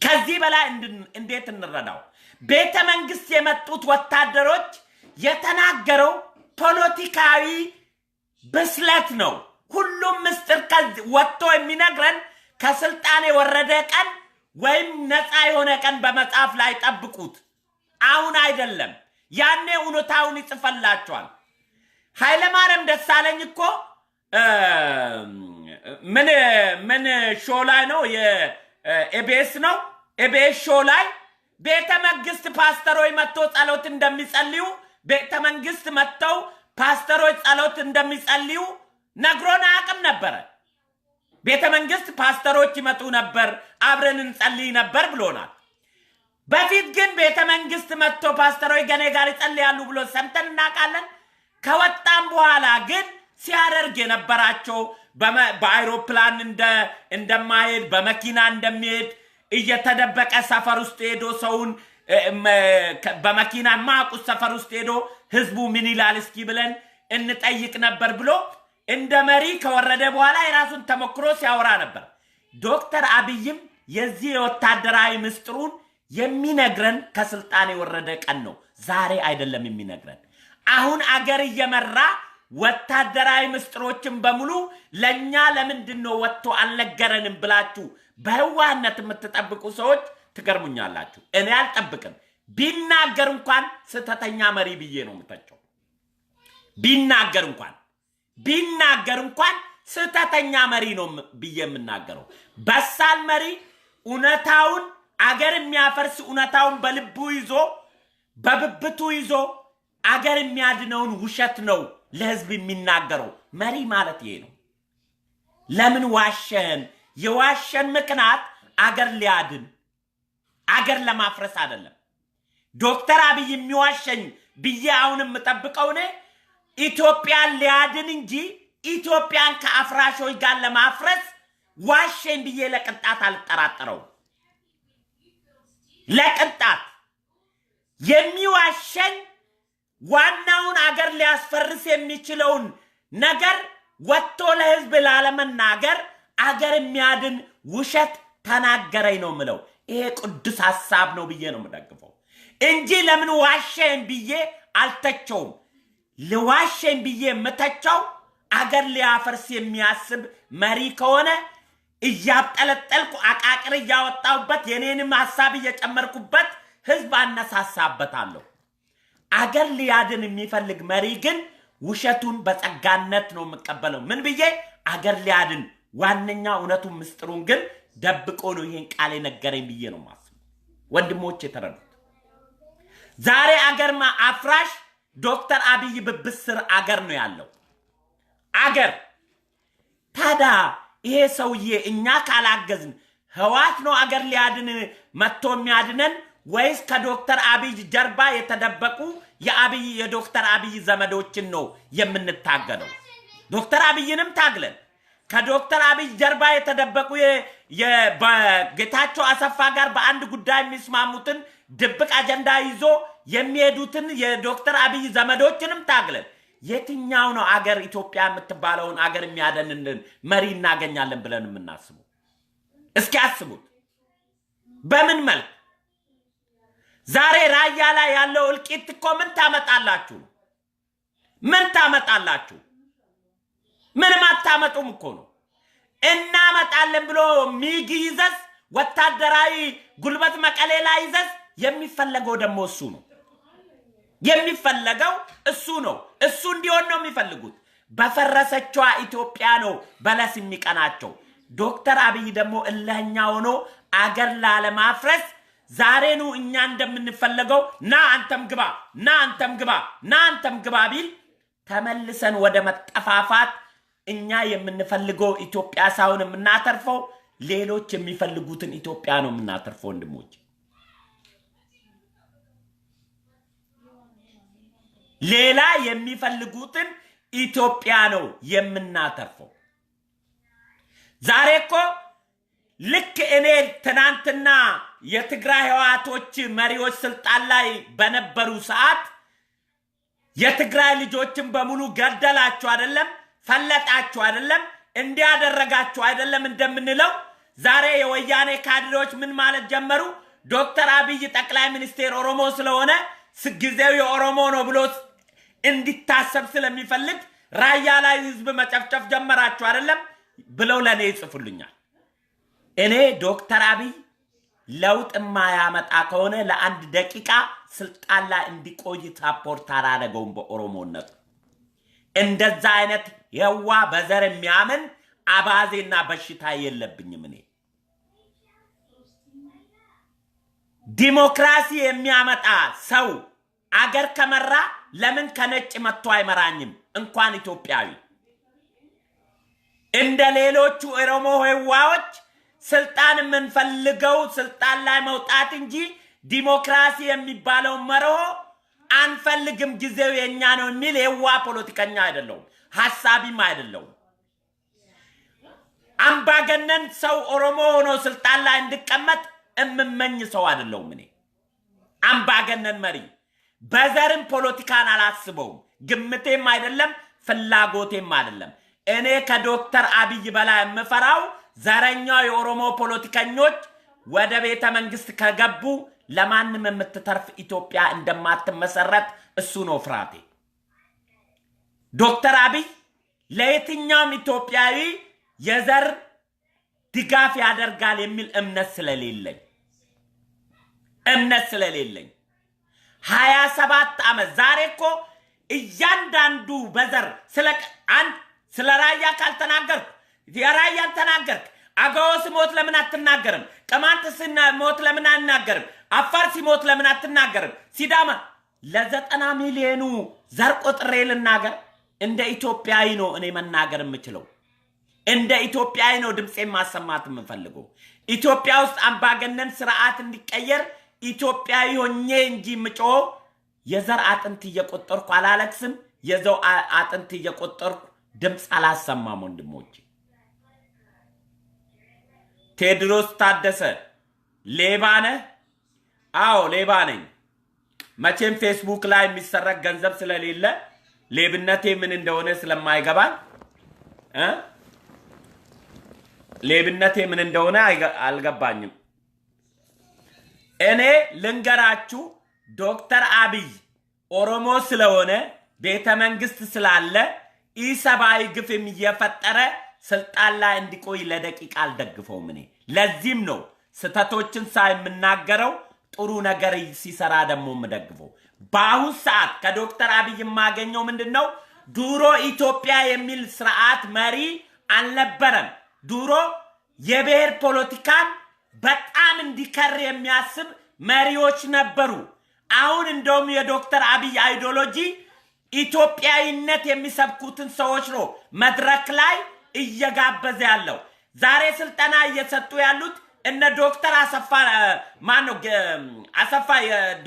Speaker 3: ከዚህ በላይ እንዴት እንረዳው? ቤተ መንግስት የመጡት ወታደሮች የተናገረው ፖለቲካዊ ብስለት ነው። ሁሉም ምስጢር ወጥቶ የሚነግረን ከስልጣን የወረደ ቀን ወይም ነፃ የሆነ ቀን በመጽሐፍ ላይ ጠብቁት። አሁን አይደለም፣ ያኔ እውነታውን ይጽፈላቸዋል። ኃይለማርያም ደሳለኝ እኮ ምን ሾው ላይ ነው የኤቢኤስ ነው ኤቢኤስ ሾው ላይ ቤተ መንግስት ፓስተሮች መጥተው ጸሎት እንደሚጸልዩ ቤተ መንግስት መጥተው ፓስተሮች ጸሎት እንደሚጸልዩ ነግሮን አቅም ነበር ቤተ መንግስት ፓስተሮች ይመጡ ነበር አብረን እንጸልይ ነበር ብሎናል በፊት ግን ቤተ መንግስት መጥቶ ፓስተሮች ገኔ ጋር ይጸልያሉ ብሎ ሰምተን እናቃለን ከወጣም በኋላ ግን ሲያደርግ የነበራቸው በአይሮፕላን እንደማይሄድ በመኪና እንደሚሄድ እየተደበቀ ሰፈር ውስጥ ሄዶ ሰውን በመኪና ማቁስ ሰፈር ውስጥ ሄዶ ህዝቡ ምን ይላል እስኪ ብለን እንጠይቅ ነበር ብሎ እንደ መሪ ከወረደ በኋላ የራሱን ተመክሮ ሲያወራ ነበር ዶክተር አብይም የዚህ ወታደራዊ ምስጥሩን የሚነግረን ከስልጣን የወረደ ቀን ነው ዛሬ አይደለም የሚነግረን አሁን አገር እየመራ ወታደራዊ ምስጥሮችን በሙሉ ለኛ ለምንድነው ወጥቶ አልነገረንም ብላችሁ በህዋነት የምትጠብቁ ሰዎች ትገርሙኛላችሁ እኔ አልጠብቅም ቢናገር እንኳን ስተተኛ መሪ ብዬ ነው የምተቸው ቢናገር እንኳን ስተተኛ መሪ ነው ብዬ የምናገረው በሳል መሪ ኡነታውን አገር የሚያፈርስ ኡነታውን በልቡ ይዞ በብብቱ ይዞ አገር የሚያድነውን ውሸት ነው ለህዝብ የሚናገረው መሪ ማለት ይሄ ነው ለምን ዋሸን የዋሸን ምክንያት አገር ሊያድን አገር ለማፍረስ አይደለም ዶክተር አብይ የሚዋሸኝ ብዬ አሁንም ተጠብቀው ነው ኢትዮጵያን ሊያድን እንጂ ኢትዮጵያን ከአፍራሾች ጋር ለማፍረስ ዋሸን ብዬ ለቅንጣት አልጠራጠረው ለቅንጣት የሚዋሸኝ ዋናውን አገር ሊያስፈርስ የሚችለውን ነገር ወጥቶ ለህዝብ ላለመናገር አገር የሚያድን ውሸት ተናገረኝ ነው ምለው ይሄ ቅዱስ ሐሳብ ነው ብዬ ነው መደግፈው እንጂ ለምን ዋሸን ብዬ አልተቸውም ለዋሸን ብዬ መተቸው አገር ሊያፈርስ የሚያስብ መሪ ከሆነ እያጠለጠልኩ አቃቅር ያወጣውበት የኔንም ሐሳብ እየጨመርኩበት ህዝብ አነሳሳበታለሁ አገር ሊያድን የሚፈልግ መሪ ግን ውሸቱን በጸጋነት ነው መቀበለው ምን ብዬ አገር ሊያድን ዋነኛ እውነቱን ምስጥሩን ግን ደብቆ ነው ይሄን ቃል የነገረኝ ብዬ ነው ማስብ ወንድሞቼ ተረዱት ዛሬ አገርማ አፍራሽ ዶክተር አብይ በብስር አገር ነው ያለው አገር ታዳ ይሄ ሰውዬ እኛ ካላገዝን ህዋት ነው አገር ሊያድን መጥቶ የሚያድነን ወይስ ከዶክተር አብይ ጀርባ የተደበቁ የዶክተር አብይ ዘመዶችን ነው የምንታገለው ዶክተር አብይንም ታግለን ከዶክተር አብይ ጀርባ የተደበቁ የጌታቸው አሰፋ ጋር በአንድ ጉዳይ የሚስማሙትን ድብቅ አጀንዳ ይዞ የሚሄዱትን የዶክተር አብይ ዘመዶችንም ታግለን የትኛው ነው አገር ኢትዮጵያ የምትባለውን አገር የሚያደንልን መሪ እናገኛለን ብለን የምናስበው እስኪ አስቡት በምን መልክ ዛሬ ራያ ላይ ያለው እልቂት እኮ ምን ታመጣላችሁ ምንም አታመጡም እኮ ነው እናመጣለን ብሎ ሚግ ይዘስ ወታደራዊ ጉልበት መቀሌ ላይ ይዘስ የሚፈለገው ደግሞ እሱ ነው እሱ እንዲሆን ነው የሚፈልጉት በፈረሰችዋ ኢትዮጵያ ነው በለስ የሚቀናቸው ዶክተር አብይ ደግሞ እለኛ ሆኖ አገር ላለማፍረስ ዛሬ ነው እኛ እንደምንፈልገው ና አንተም ግባ ቢል ተመልሰን ወደ መጠፋፋት እኛ የምንፈልገው ኢትዮጵያ ሳይሆን የምናተርፈው ሌሎች የሚፈልጉትን ኢትዮጵያ ነው የምናተርፈው ወንድሞች ሌላ የሚፈልጉትን ኢትዮጵያ ነው የምናተርፈው ዛሬ እኮ ልክ እኔ ትናንትና የትግራይ ህዋቶች መሪዎች ስልጣን ላይ በነበሩ ሰዓት የትግራይ ልጆችን በሙሉ ገደላችሁ አይደለም ፈለጣችሁ አይደለም እንዲያደረጋችሁ አይደለም እንደምንለው ዛሬ የወያኔ ካድሬዎች ምን ማለት ጀመሩ ዶክተር አብይ ጠቅላይ ሚኒስቴር ኦሮሞ ስለሆነ ስግዜው የኦሮሞ ነው ብሎ እንዲታሰብ ስለሚፈልግ ራያ ላይ ህዝብ መጨፍጨፍ ጀመራችሁ አይደለም ብለው ለኔ ይጽፉልኛል እኔ ዶክተር አብይ ለውጥ ማያመጣ ከሆነ ለአንድ ደቂቃ ስልጣን ላይ እንዲቆይ ሳፖርት አላደረገውም በኦሮሞነት እንደዛ አይነት የዋ በዘር የሚያምን አባዜና በሽታ የለብኝም እኔ ዲሞክራሲ የሚያመጣ ሰው አገር ከመራ ለምን ከነጭ መጥቶ አይመራኝም እንኳን ኢትዮጵያዊ እንደ ሌሎቹ ኦሮሞ ህዋዎች ስልጣን የምንፈልገው ስልጣን ላይ መውጣት እንጂ ዲሞክራሲ የሚባለው መርሆ አንፈልግም ጊዜው የኛ ነው የሚል የዋ ፖለቲከኛ አይደለም ሐሳቢም አይደለም አምባገነን ሰው ኦሮሞ ሆኖ ስልጣን ላይ እንድቀመጥ እምመኝ ሰው አይደለም እኔ አምባገነን መሪ በዘርም ፖለቲካን አላስበው ግምቴም አይደለም ፍላጎቴም አይደለም እኔ ከዶክተር አብይ በላይ የምፈራው ዘረኛው የኦሮሞ ፖለቲከኞች ወደ ቤተ መንግስት ከገቡ ለማንም የምትተርፍ ኢትዮጵያ እንደማትመሰረት እሱ ነው ፍራቴ ዶክተር አብይ ለየትኛውም ኢትዮጵያዊ የዘር ድጋፍ ያደርጋል የሚል እምነት ስለሌለኝ 27 ዓመት ዛሬ እኮ እያንዳንዱ በዘር ስለ ራያ ካልተናገርኩ የራያን ተናገርክ አጋው ሲሞት ለምን አትናገርም ቅማንት ሲሞት ለምን አትናገርም አፋር ሲሞት ለምን አትናገርም ሲዳማ ለ90 ሚሊዮኑ ዘር ቆጥሬ ልናገር እንደ ኢትዮጵያዊ ነው እኔ መናገር የምችለው እንደ ኢትዮጵያዊ ነው ድምጼ ማሰማት የምፈልገው ኢትዮጵያ ውስጥ አምባገነን ስርዓት እንዲቀየር ኢትዮጵያዊ ሆኜ እንጂ ምጮ የዘር አጥንት እየቆጠርኩ አላለክስም የዘው አጥንት እየቆጠርኩ ድምጽ አላሰማም ወንድሞቼ ቴድሮስ ታደሰ ሌባነ አዎ ሌባ ነኝ መቼም ፌስቡክ ላይ የሚሰረቅ ገንዘብ ስለሌለ ሌብነቴ ምን እንደሆነ ስለማይገባኝ ሌብነቴ ምን እንደሆነ አልገባኝም እኔ ልንገራችሁ ዶክተር አብይ ኦሮሞ ስለሆነ ቤተ መንግስት ስላለ ኢሰባይ ግፍም እየፈጠረ ስልጣን ላይ እንዲቆይ ለደቂቃ አልደግፈው እኔ ለዚህም ነው ስተቶችን ሳይምናገረው ጥሩ ነገር ሲሰራ ደሞ ምደግፈው በአሁን ሰዓት ከዶክተር አብይ ማገኘው ምንድነው ዱሮ ኢትዮጵያ የሚል ስርዓት መሪ አልነበረም ዱሮ የብሔር ፖለቲካን በጣም እንዲከር የሚያስብ መሪዎች ነበሩ አሁን እንደውም የዶክተር አብይ አይዲዮሎጂ ኢትዮጵያዊነት የሚሰብኩትን ሰዎች ነው መድረክ ላይ እየጋበዘ ያለው ዛሬ ስልጣና እየሰጡ ያሉት እነ ዶክተር አሰፋ ማነው አሰፋ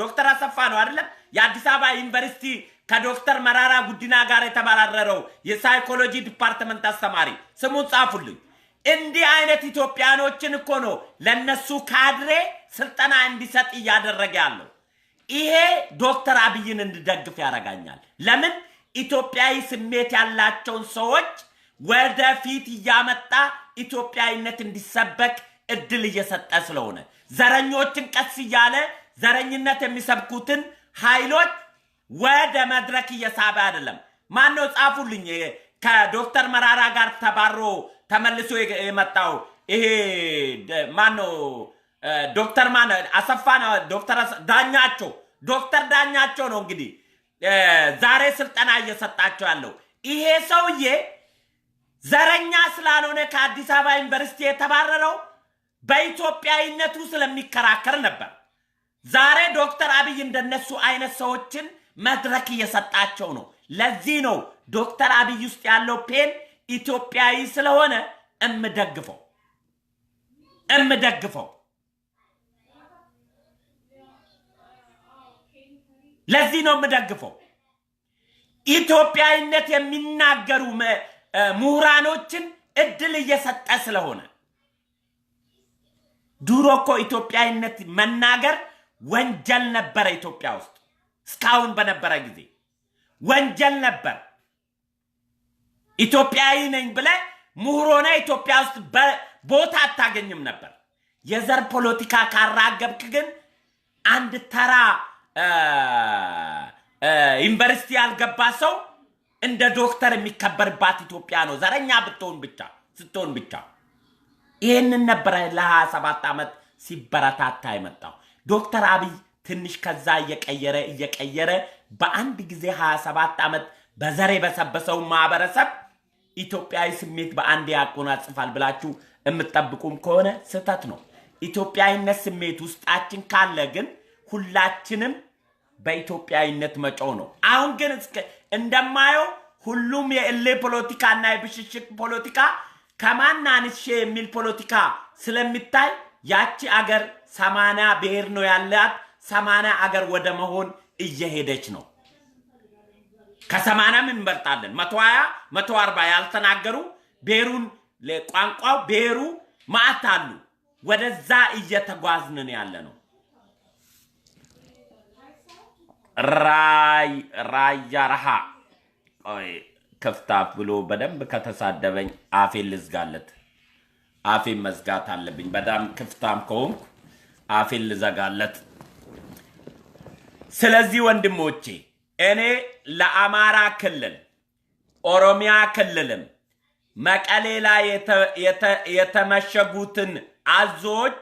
Speaker 3: ዶክተር አሰፋ ነው አይደለም የአዲስ አበባ ዩኒቨርሲቲ ከዶክተር መራራ ጉዲና ጋር የተባረረው የሳይኮሎጂ ዲፓርትመንት አስተማሪ ስሙን ጻፉልኝ እንዲህ አይነት ኢትዮጵያኖችን እኮ ነው ለነሱ ካድሬ ስልጣና እንዲሰጥ ያደረገ ያለው ይሄ ዶክተር አብይን እንድደግፍ ያረጋኛል ለምን ኢትዮጵያዊ ስሜት ያላቸውን ሰዎች ወደፊት ያመጣ ኢትዮጵያዊነት እንዲሰበክ እድል እየሰጠ ስለሆነ ዘረኞችን ቀስ ያለ ዘረኝነት የሚሰብኩትን ኃይሎች ወደ መድረክ እየሳበ አይደለም ማን ነው ጻፉልኝ ከዶክተር መራራ ጋር ተባሮ ተመልሶ የመጣው ይሄ ማን ነው ዶክተር ማን አሰፋ ነው ዶክተር ዳኛቸው ነው እንግዲህ ዛሬ ስልጣና እየሰጣቸው ያለው ይሄ ሰውዬ ዘረኛ ስላልሆነ ከአዲስ አበባ ዩኒቨርሲቲ የተባረረው በኢትዮጵያዊነቱ ስለሚከራከር ነበር ዛሬ ዶክተር አብይ እንደነሱ አይነት ሰዎችን መድረክ እየሰጣቸው ነው ለዚህ ነው ዶክተር አብይ ውስጥ ያለው ፔን ኢትዮጵያዊ ስለሆነ እምደግፈው ለዚህ ነው እምደግፈው ኢትዮጵያዊነት የሚናገሩ ምሁራኖችን እድል እየሰጠ ስለሆነ ዱሮ እኮ ኢትዮጵያዊነት መናገር ወንጀል ነበር ኢትዮጵያ ውስጥ እስካሁን በነበረ ጊዜ ወንጀል ነበር ኢትዮጵያዊ ነኝ ብለ ምሁሮና ኢትዮጵያ ውስጥ ቦታ አታገኝም ነበር የዘር ፖለቲካ ካራገብክ ግን አንድ ተራ ዩኒቨርሲቲ ያልገባ ሰው እንደ ዶክተር የሚከበርባት ኢትዮጵያ ነው ዘረኛ ስትሆን ብቻ ይሄንን ነበር ለ27 ዓመት ሲበረታታ የመጣው ዶክተር አብይ ትንሽ ከዛ እየቀየረ በአንድ ጊዜ 27 ዓመት በዘሬ በሰበሰው ማህበረሰብ ኢትዮጵያዊ ስሜት በአንድ ያቆናጽፋል ብላችሁ እምትጠብቁም ከሆነ ስህተት ነው ኢትዮጵያዊነት ስሜት ውስጣችን ካለ ግን ሁላችንም በኢትዮጵያዊነት መጮህ ነው አሁን ግን እንደማየው ሁሉም የእልህ ፖለቲካና የብሽሽቅ ፖለቲካ ከማን አንሼ የሚል ፖለቲካ ስለሚታይ ያቺ አገር 80 ብሔር ነው ያላት 80 አገር ወደ መሆን እየሄደች ነው ከ80 ምን እንበልጣለን 120 140 ያልተናገሩ ብሔሩን ለቋንቋው ብሔሩ ማአታሉ ወደዛ እየተጓዝነን ያለ ነው ራያ ረሃ ከፍታፍ ብሎ በደንብ ከተሳደበኝ አፌን ልዝጋለት አፌን መዝጋት አለብኝ በጣም ክፍታም ከሆንኩ አፌን ልዘጋለት ስለዚህ ወንድሞቼ እኔ ለአማራ ክልል ኦሮሚያ ክልልም መቀሌ ላይ የተመሸጉትን አዞች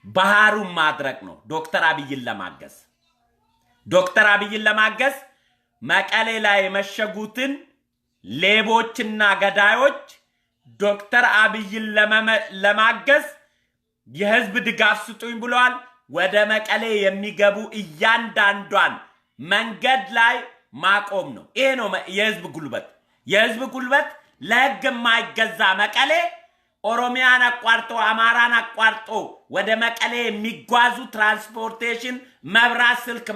Speaker 3: ባህሩን ማድረቅ ነው ዶክተር አብይን ለማገዝ መቀሌ ላይ የመሸጉትን ሌቦችና ገዳዮች ዶክተር አብይን ለማገዝ የህዝብ ድጋፍ ስጡኝ ብለዋል ወደ መቀሌ የሚገቡ እያንዳንዷን መንገድ ላይ ማቆም ነው ይሄ ነው የህዝብ ጉልበት ለህግ የማይገዛ መቀሌ ኦሮሚያን አቋርጦ አማራን አቋርጦ ወደ መቀሌ የሚጓዙ ትራንስፖርቴሽን መብራት ስልክ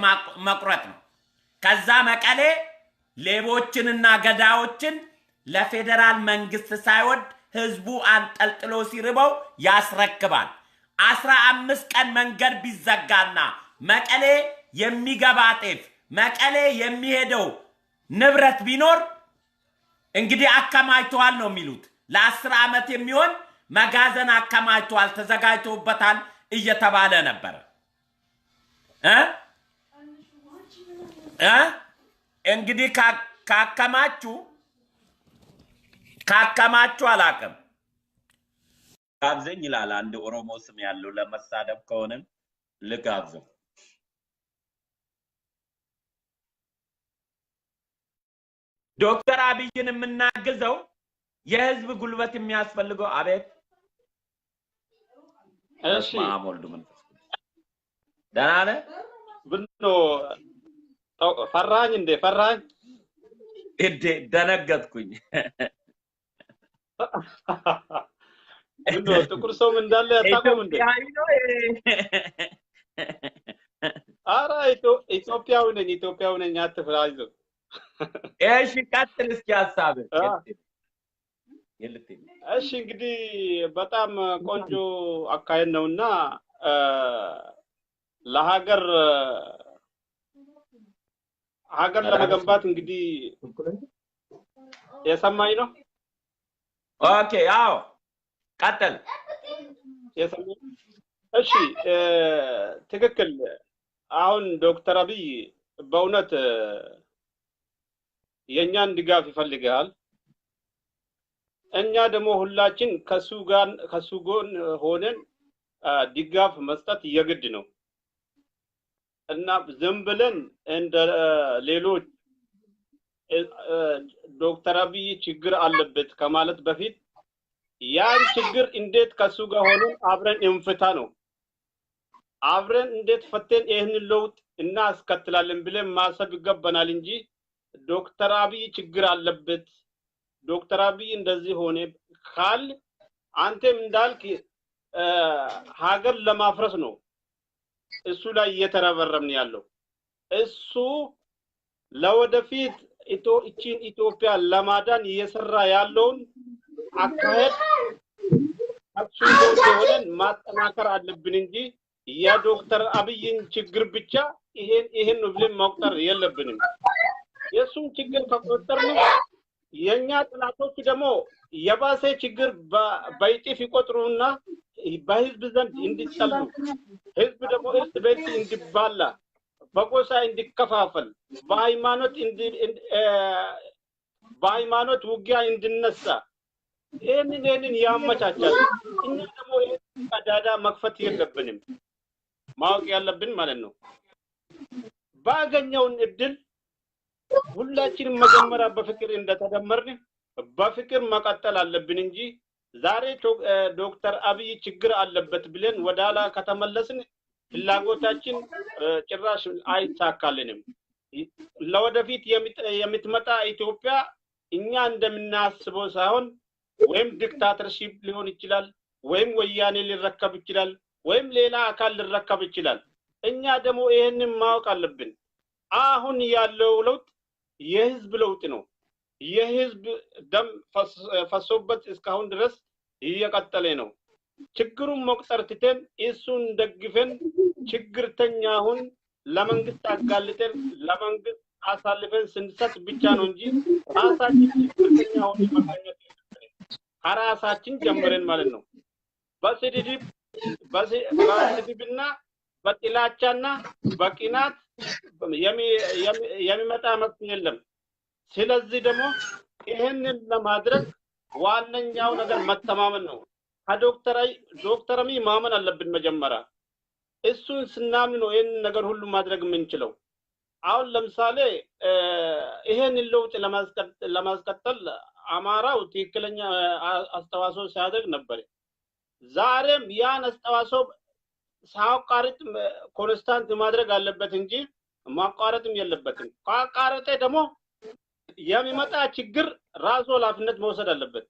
Speaker 3: መቁረጥ ነው ከዛ መቀሌ ሌቦችንና ገዳዮችን ለፌደራል መንግስት ሳይወድ ህዝቡ አንጠልጥሎ ሲርበው ያስረክባል 15 ቀን መንገድ ቢዘጋና መቀሌ የሚገባ ጤፍ መቀሌ የሚሄደው ንብረት ቢኖር እንግዲህ አከማይቷል ነው የሚሉት ለ10 ዓመት የሚሆን መጋዘን አከማይቷል ተዘጋጅቶበታል እየተባለ ነበር እንግዲህ ካከማቹ አላቀም ጋብዘኝ ይላል አንድ ኦሮሞ ስም ያለው ለመሳደብ ከሆነ ልጋብዘው ዶክተር አብይን የምናግዘው የህዝብ ጉልበት የሚያስፈልገው አቤት እሺ ማሞልዱ መንፈስ ደናነ
Speaker 4: ብኖ ፈራኝ
Speaker 3: ደነገጥኩኝ
Speaker 4: ብኖ ጥቁር ሰው እንዳለ ያጣቆም እንዴ አራ ኢትዮጵያው ነኝ አትፍራይዞ
Speaker 3: እሺ ቀጥል እስኪ ሐሳብ
Speaker 4: እሺ እንግዲህ በጣም ቆንጆ አካሄድ ነውና ለሀገር ለመገንባት እንግዲህ የሰማኝ ነው
Speaker 3: ኦኬ አዎ ቀጥል
Speaker 4: የሰማኝ እሺ ትክክል አሁን ዶክተር አብይ በእውነት የኛን ድጋፍ ይፈልጋል እኛ ደግሞ ሁላችን ከሱ ጎን ሆነን ድጋፍ መስጠት የግድ ነው እና ዝም ብለን እንደ ሌሎች ዶክተር አብይ ችግር አለበት ከማለት በፊት ያን ችግር እንዴት ከሱ ጋር ሆነን አብረን እንፍታ ነው አብረን እንዴት ፈተን ይሄንን ለውጥ እናስከትላለን ብለን ማሰብ ይገባናል እንጂ ዶክተር አብይ ችግር አለበት ዶክተር አብይ እንደዚህ ሆነ ካል አንተም እንዳልክ ሀገር ለማፍረስ ነው እሱ ላይ እየተረበረብን ያለው እሱ ለወደፊት ኢትዮጵያ ለማዳን እየሰራ ያለውን አካሄድ አክቹዋሊ ሆነን ማጠናከር አለብን እንጂ ያ ዶክተር አብይን ችግር ብቻ ይሄን ነው ብለን መቁጠር የለብንም የሱን ችግር ከቆጠርን የኛ ጥላቶች ደግሞ የባሰ ችግር በይጥፍ ይቆጥሩና በህዝብ ዘንድ እንዲጠሉ ህዝብ ደግሞ እርስ በርስ እንዲባላ በጎሳ እንዲከፋፈል በሃይማኖት ውጊያ እንዲነሳ ይሄንን ያመቻቻል እኛ ደግሞ ቀዳዳ መክፈት የለብንም ማወቅ ያለብን ማለት ነው ባገኘውን እድል ሁላችንም መጀመሪያ በፍቅር እንደተደመርን በፍቅር መቀጠል አለብን እንጂ ዛሬ ዶክተር አብይ ችግር አለበት ብለን ወዳላ ከተመለስን ፍላጎታችን ጭራሽ አይሳካልንም ለወደፊት የምትመጣ ኢትዮጵያ እኛ እንደምናስበው ሳይሆን ወይም ዲክታተርሺፕ ሊሆን ይችላል ወይም ወያኔ ሊረከብ ይችላል ወይም ሌላ አካል ሊረከብ ይችላል እኛ ደግሞ ይሄንን ማወቅ አለብን አሁን ያለው ለውጥ የህዝብ ለውጥ ነው የህዝብ ደም ፈሶበት እስካሁን ድረስ እየቀጠለ ነው ችግሩን መቁጠር ትተን እሱን ደግፈን ችግርተኛውን ለመንግስት አጋልጠን ለመንግስት አሳልፈን ስንሰጥ ብቻ ነው እንጂ ራሳችን ችግርተኛውን ማግኘት ራሳችን ጀምረን ማለት ነው በስድብና በጥላቻና በቅናት የሚመጣ መፍትሄ የለም ስለዚህ ደግሞ ይሄንን ለማድረግ ዋነኛው ነገር መተማመን ነው ዶክተርሚ ማመን አለብን መጀመሪያ እሱን ስናምን ነው ይሄን ነገር ሁሉ ማድረግ የምንችለው አሁን ለምሳሌ ይሄን ለውጥ ለማስቀጠል አማራው ትክክለኛ አስተዋጽኦ ሲያደርግ ነበር ዛሬም ያን አስተዋጽኦ ሳቋርጥ ኮንስታንት ማድረግ አለበት እንጂ ማቋረጥም የለበትም ካቋረጠ ደግሞ የሚመጣ ችግር ራሱ ኃላፊነት መውሰድ አለበት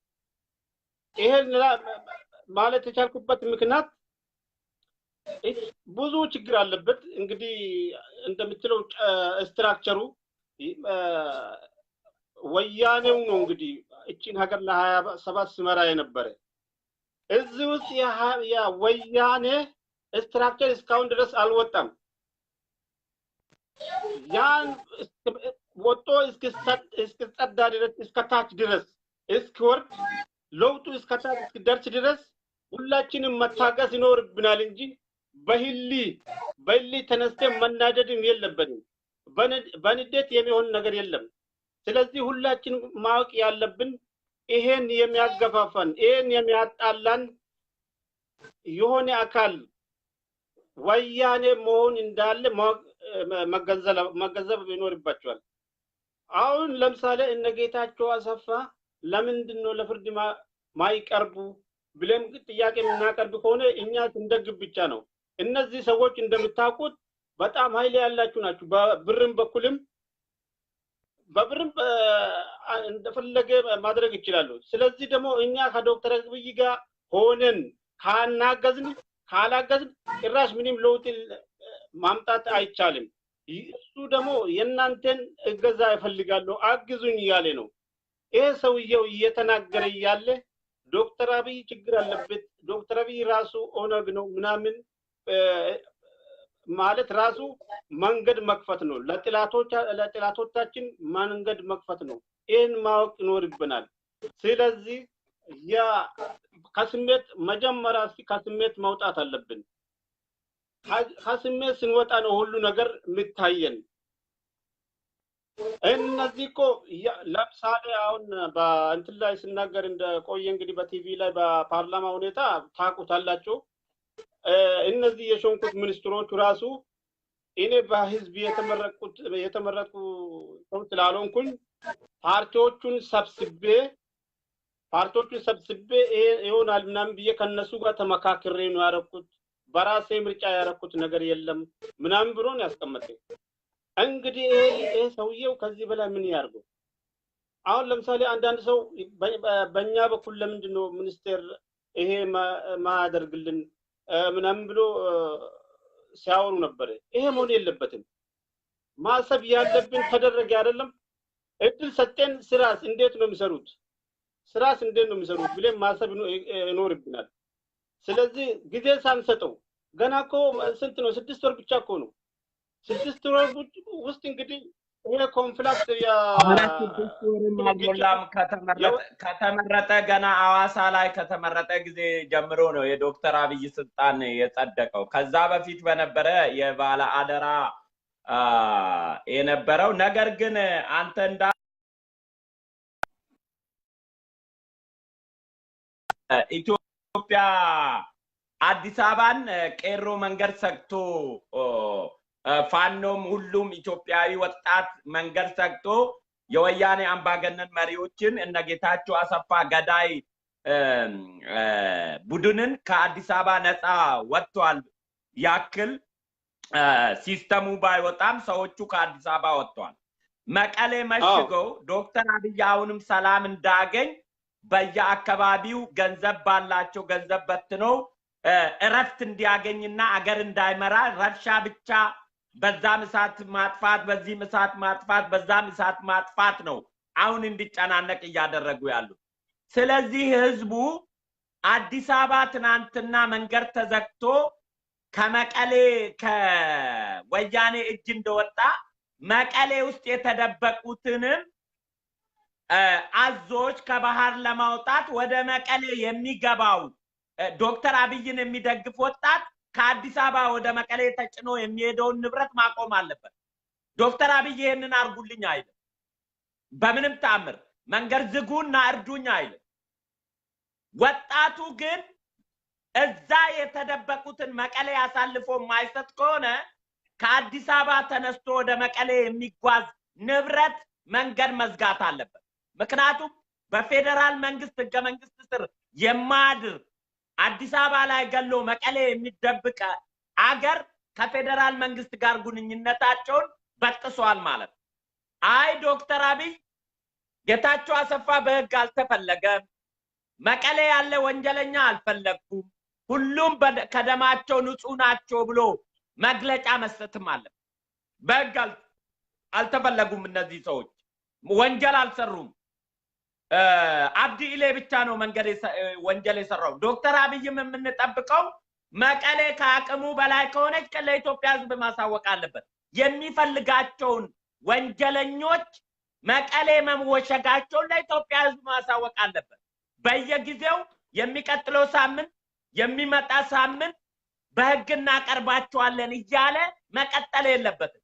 Speaker 4: ይሄን ማለት የቻልኩበት ምክንያት ብዙ ችግር አለበት እንግዲህ እንደምትለው ስትራክቸሩ ወያኔው ነው እንግዲህ እቺን ሀገር ለ27 ሲመራ የነበረ እዚህ ውስጥ ያ ወያኔ ስትራክቸር እስካሁን ድረስ አልወጣም ያን ወጥቶ እስከጸዳ ድረስ እስከታች ድረስ እስከወርድ ለውጡ እስከታች እስከደርስ ድረስ ሁላችንም መታገስ ይኖርብናል እንጂ በህሊ ተነስተን መናደድም የለብንም በንዴት የሚሆን ነገር የለም ስለዚህ ሁላችን ማወቅ ያለብን ይሄን የሚያገፋፋን ይሄን የሚያጣላን የሆነ አካል ወያኔ መሆን እንዳለ መገንዘብ ይኖርባቸዋል አሁን ለምሳሌ እነጌታቸው አሰፋ ለምንድነው ለፍርድ ማይቀርቡ ብለም ጥያቄ የምናቀርብ ከሆነ እኛ እንደግብ ብቻ ነው እነዚህ ሰዎች እንደምታውቁት በጣም ኃይል ያላችሁ ናችሁ በብርም በኩልም በብርም እንደፈለገ ማድረግ ይችላሉ ስለዚህ ደግሞ እኛ ከዶክተር አብይ ጋር ሆነን ካላገዝን ጭራሽ ምንም ለውጥ ማምጣት አይቻልም እሱ ደግሞ የናንተን እገዛ ይፈልጋሉ አግዙኝ ያለ ነው ይሄ ሰውየው እየተናገረ ያለ ዶክተር አብይ ችግር አለበት ዶክተር አብይ ራሱ ኦነግ ነው ምናምን ማለት ራሱ መንገድ መክፈት ነው ለጥላቶቻችን መንገድ መክፈት ነው ይሄን ማወቅ ይኖርብናል ስለዚህ ያ ከስሜት መጀመሪያ ከስሜት መውጣት አለብን ከስሜት ስንወጣ ነው ሁሉ ነገር የሚታየን እነዚህ እኮ ለምሳሌ አሁን በእንትን ላይ ስናገር እንደቆየ እንግዲህ በቲቪ ላይ በፓርላማ ሁኔታ ታቁታላችሁ እነዚህ የሾንኩት ሚኒስትሮቹ ራሱ እኔ በህዝብ የተመረቁ ሰው ስላልሆንኩኝ ፓርቲዎቹን ሰብስቤ ይሆናል ምናምን ብዬ ከነሱ ጋር ተመካክሬ ነው ያረኩት በራሴ ምርጫ ያረኩት ነገር የለም ምናምን ብሎ ነው ያስቀመጠው እንግዲህ ይሄ ሰውየው ከዚህ በላይ ምን ያርገው አሁን ለምሳሌ አንዳንድ ሰው በእኛ በኩል ለምንድነው ሚኒስቴር ይሄ ማያደርግልን ምናምን ብሎ ሲያወሩ ነበር ይሄ መሆን የለበትም ማሰብ ያለብን ተደረገ አይደለም እድል ሰጠን ስራስ እንዴት ነው የሚሰሩት ብለን ማሰብ ይኖርብናል ስለዚህ ጊዜ ሳንሰጠው ገና እኮ ስንት ነው 6 ወር ብቻ እኮ ነው 6 ወር ውስጥ እንግዲህ ይሄ ኮንፍሊክት
Speaker 3: ማጎላም ከተመረጠ ገና አዋሳ ላይ ከተመረጠ ጊዜ ጀምሮ ነው የዶክተር አብይ ስልጣን የጸደቀው ከዛ በፊት በነበረ የባለ አደራ የነበረው ነገር ግን አንተ እንዳ ኢትዮጵያ አዲስ አበባን ቄሮ መንገድ ሰግቶ ፋኖም ሁሉም ኢትዮጵያዊ ወጣት መንገድ ሰግቶ የወያኔ አምባገነን መሪዎችን እነ ጌታቸው አሰፋ ገዳይ ቡድንን ከአዲስ አበባ ነፃ ወጥቷል ያክል ሲስተሙ ባይወጣም ሰዎቹ ከአዲስ አበባ ወጥቷል መቀሌ መሽገው ዶክተር አብይ አሁንም ሰላም እንዳገኝ በየአካባቢው ገንዘብ ባላቸው ገንዘብ በትነው እረፍት እንዲያገኝና አገር እንዳይመራ ረብሻ ብቻ በዛም እሳት ማጥፋት በዚህ እሳት ማጥፋት በዛም እሳት ማጥፋት ነው አሁን እንዲጨናነቅ እያደረጉ ያሉት። ስለዚህ ህዝቡ አዲስ አበባ ትናንትና መንገድ ተዘግቶ ከመቀሌ ከወያኔ እጅ እንደወጣ መቀሌ ውስጥ የተደበቁትንም አዞች ከባህር ለማውጣት ወደ መቀሌ የሚገባው ዶክተር አብይን የሚደግፍ ወጣት ከአዲስ አበባ ወደ መቀሌ ተጭኖ የሚሄደውን ንብረት ማቆም አለበት። ዶክተር አብይ ይሄንን አርጉልኝ አይደል፣ በምንም ታምር መንገድ ዝጉና እርዱኝ አይደል። ወጣቱ ግን እዛ የተደበቁትን መቀሌ አሳልፎ ማይሰጥ ከሆነ ከአዲስ አበባ ተነስቶ ወደ መቀሌ የሚጓዝ ንብረት መንገድ መዝጋት አለበት። ምክንያቱም በፌደራል መንግስት ህገ መንግስት ስር የማድር አዲስ አበባ ላይ ገሎ መቀሌ የሚደብቅ አገር ከፌደራል መንግስት ጋር ግንኙነታቸውን በጥሷል ማለት። አይ ዶክተር አብይ ጌታቸው አሰፋ በህግ አልተፈለገም፣ መቀሌ ያለ ወንጀለኛ አልፈለኩም፣ ሁሉም ከደማቸው ንጹህ ናቸው ብሎ መግለጫ መስጠትም አለ። በህግ አልተፈለጉም፣ እነዚህ ሰዎች ወንጀል አልሰሩም። አብዲ ኢሌ ብቻ ነው መንገድ ወንጀል የሰራው። ዶክተር አብይም የምንጠብቀው መቀሌ ከአቅሙ በላይ ከሆነች ለኢትዮጵያ ህዝብ ማሳወቅ አለበት። የሚፈልጋቸውን ወንጀለኞች መቀሌ መወሸጋቸውን ለኢትዮጵያ ህዝብ ማሳወቅ አለበት። በየጊዜው የሚቀጥለው ሳምንት የሚመጣ ሳምንት በህግ እናቀርባቸዋለን እያለ መቀጠል የለበትም።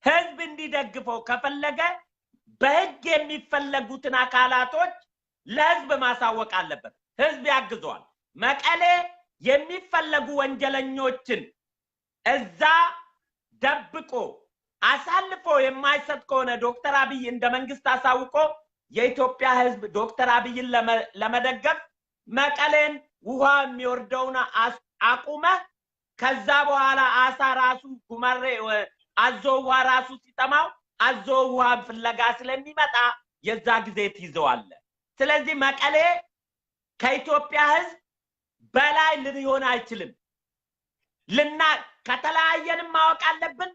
Speaker 3: ህዝብ እንዲደግፈው ከፈለገ በህግ የሚፈለጉትን አካላቶች ለህዝብ ማሳወቅ አለበት። ህዝብ ያግዘዋል። መቀሌ የሚፈለጉ ወንጀለኞችን እዛ ደብቆ አሳልፎ የማይሰጥ ከሆነ ዶክተር አብይ እንደ መንግስት አሳውቆ የኢትዮጵያ ህዝብ ዶክተር አብይን ለመደገፍ መቀሌን ውሃ የሚወርደውን አቁመ ከዛ በኋላ አሳ ራሱ ጉማሬ አዞ ውሃ ራሱ ሲጠማው አዞ ውሃ ፍለጋ ስለሚመጣ የዛ ጊዜ ትይዘዋለ። ስለዚህ መቀሌ ከኢትዮጵያ ህዝብ በላይ ሊሆን አይችልም። ከተለያየንም ማወቅ አለብን።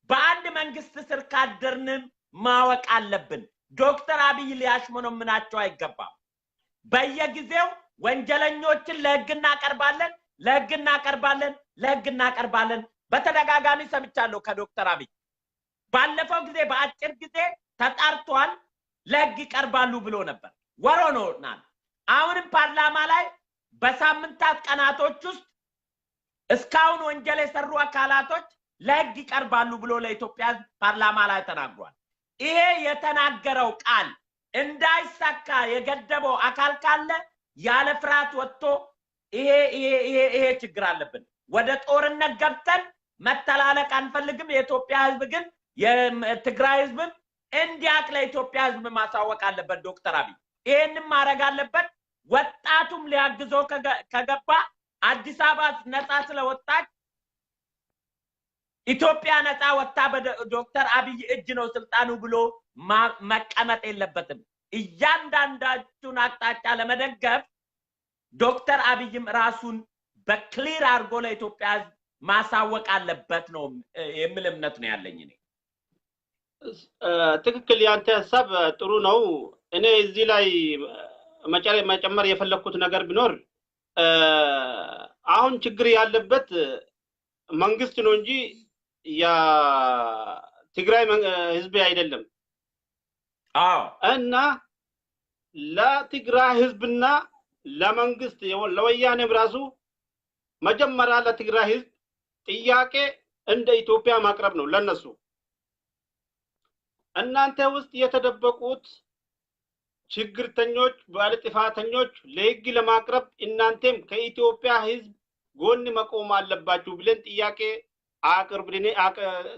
Speaker 3: በአንድ መንግስት ስር ካደርንም ማወቅ አለብን። ዶክተር አብይ ሊያሽሞነምናቸው አይገባም። በየጊዜው ወንጀለኞችን ለህግ እናቀርባለን፣ ለህግ እናቀርባለን፣ ለህግ እናቀርባለን በተደጋጋሚ ሰምቻለሁ ከዶክተር አብይ። ባለፈው ጊዜ በአጭር ጊዜ ተጣርቷል ለህግ ይቀርባሉ ብሎ ነበር። ወሮኖናል። አሁንም ፓርላማ ላይ በሳምንታት ቀናቶች ውስጥ እስካሁን ወንጀል የሰሩ አካላቶች ለህግ ይቀርባሉ ብሎ ለኢትዮጵያ ፓርላማ ላይ ተናግሯል። ይሄ የተናገረው ቃል እንዳይሳካ የገደበው አካል ካለ ያለ ፍርሃት ወጥቶ ይሄ ችግር አለብን፣ ወደ ጦርነት ገብተን መተላለቅ አንፈልግም። የኢትዮጵያ ህዝብ ግን የትግራይ ህዝብም እንዲያቅ ለኢትዮጵያ ህዝብ ማሳወቅ አለበት። ዶክተር አብይ ይሄንን ማድረግ አለበት። ወጣቱም ሊያግዘው ከገባ አዲስ አበባ ነፃ ስለወጣች ኢትዮጵያ ነፃ ወጣ በዶክተር አብይ እጅ ነው ስልጣኑ ብሎ መቀመጥ የለበትም። እያንዳንዳችሁን አቅጣጫ ለመደገፍ ዶክተር አብይም ራሱን በክሊር አድርጎ ለኢትዮጵያ ህዝብ ማሳወቅ አለበት ነው የሚል እምነት ነው ያለኝ። እኔ
Speaker 4: ትክክል፣ ያንተ ሐሳብ ጥሩ ነው። እኔ እዚህ ላይ መጨመር የፈለኩት ነገር ቢኖር አሁን ችግር ያለበት መንግስት ነው እንጂ የትግራይ ህዝብ አይደለም። እና ለትግራይ ህዝብና ለመንግስት ለወያኔም ራሱ መጀመሪያ ለትግራይ ህዝብ ጥያቄ እንደ ኢትዮጵያ ማቅረብ ነው ለነሱ። እናንተ ውስጥ የተደበቁት ችግርተኞች ባለጥፋተኞች ለህግ ለማቅረብ እናንተም ከኢትዮጵያ ህዝብ ጎን መቆም አለባችሁ ብለን ጥያቄ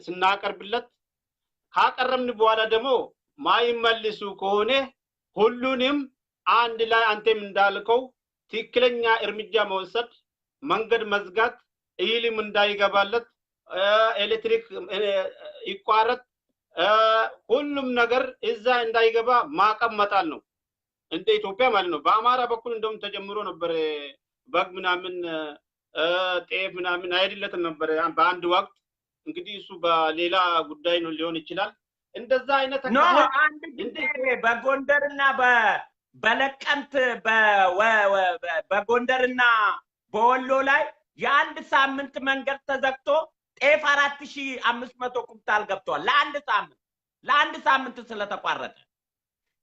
Speaker 4: ስናቀርብለት ካቀረብን በኋላ ደግሞ ማይመልሱ ከሆነ ሁሉንም አንድ ላይ አንተም እንዳልከው ትክክለኛ እርምጃ መውሰድ፣ መንገድ መዝጋት፣ እህልም እንዳይገባለት፣ ኤሌክትሪክ ይቋረጥ፣ ሁሉም ነገር እዛ እንዳይገባ ማዕቀብ መጣል ነው እንደ ኢትዮጵያ ማለት ነው። በአማራ በኩል እንደውም ተጀምሮ ነበር በግ ምናምን ጤፍ ምናምን አይደለም ነበር በአንድ ወቅት። እንግዲህ እሱ በሌላ ጉዳይ ነው ሊሆን ይችላል። እንደዛ አይነት
Speaker 3: ኖ አንድ ጊዜ በጎንደርና በለቀምት በጎንደርና በወሎ ላይ የአንድ ሳምንት መንገድ ተዘግቶ ጤፍ 4500 ኩንታል ገብቷል ለአንድ ሳምንት ስለተቋረጠ።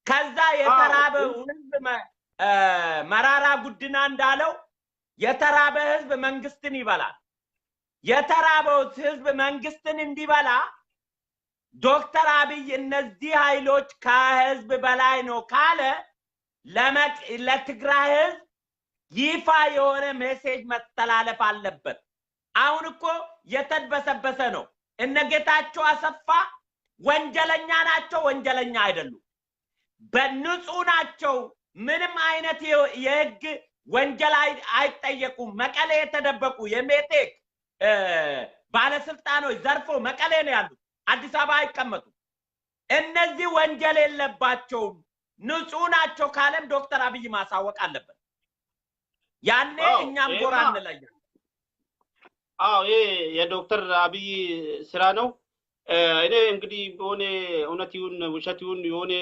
Speaker 3: ከዛ የተራበው ህዝብ መራራ ጉድና እንዳለው የተራበ ህዝብ መንግስትን ይበላል። የተራበው ህዝብ መንግስትን እንዲበላ ዶክተር አብይ እነዚህ ኃይሎች ከህዝብ በላይ ነው ካለ ለትግራይ ህዝብ ይፋ የሆነ ሜሴጅ መተላለፍ አለበት። አሁን እኮ የተድበሰበሰ ነው። እነ ጌታቸው አሰፋ ወንጀለኛ ናቸው፣ ወንጀለኛ አይደሉም። በንጹህ ናቸው። ምንም አይነት የህግ ወንጀል አይጠየቁም። መቀሌ የተደበቁ የሜቴክ ባለስልጣኖች ዘርፎ መቀሌ ነው ያሉት፣ አዲስ አበባ አይቀመጡም። እነዚህ ወንጀል የለባቸውም፣ ንጹህ ናቸው ካለም ዶክተር አብይ ማሳወቅ አለበት። ያኔ እኛም ጎራ እንለያለን።
Speaker 4: ይሄ የዶክተር አብይ ስራ ነው። እኔ እንግዲህ በሆነ እውነት ይሁን ውሸት ይሁን የሆነ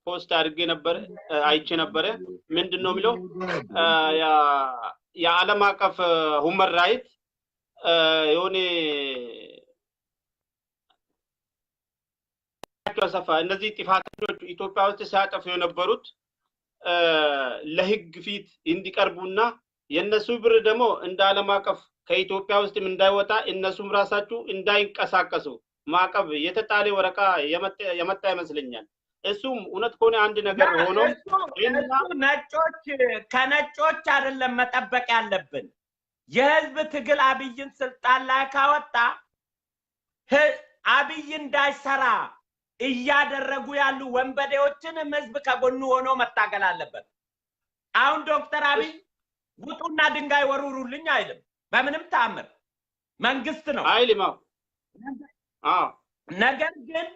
Speaker 4: ፖስት አድርጌ ነበር አይቼ ነበር። ምንድነው የሚለው የዓለም አቀፍ ሁመን ራይት የሆነ ሰፋ እነዚህ ጥፋተኞች ኢትዮጵያ ውስጥ ሲያጠፉ የነበሩት ለህግ ፊት እንዲቀርቡና የነሱ ብር ደግሞ እንደ ዓለም አቀፍ ከኢትዮጵያ ውስጥም እንዳይወጣ እነሱም ራሳቸው እንዳይንቀሳቀሱ ማዕቀብ የተጣለ ወረቃ የመጣ ይመስለኛል። እሱም እውነት ከሆነ አንድ ነገር ሆኖ
Speaker 3: ነጮች ከነጮች አይደለም መጠበቅ ያለብን። የህዝብ ትግል አብይን ስልጣን ላይ ካወጣ አብይ እንዳይሰራ እያደረጉ ያሉ ወንበዴዎችንም ህዝብ ከጎኑ ሆኖ መታገል አለበት። አሁን ዶክተር አብይ ውጡና ድንጋይ ወሩሩልኝ አይልም። በምንም ተአምር መንግስት ነው
Speaker 4: አይልም።
Speaker 3: ነገር ግን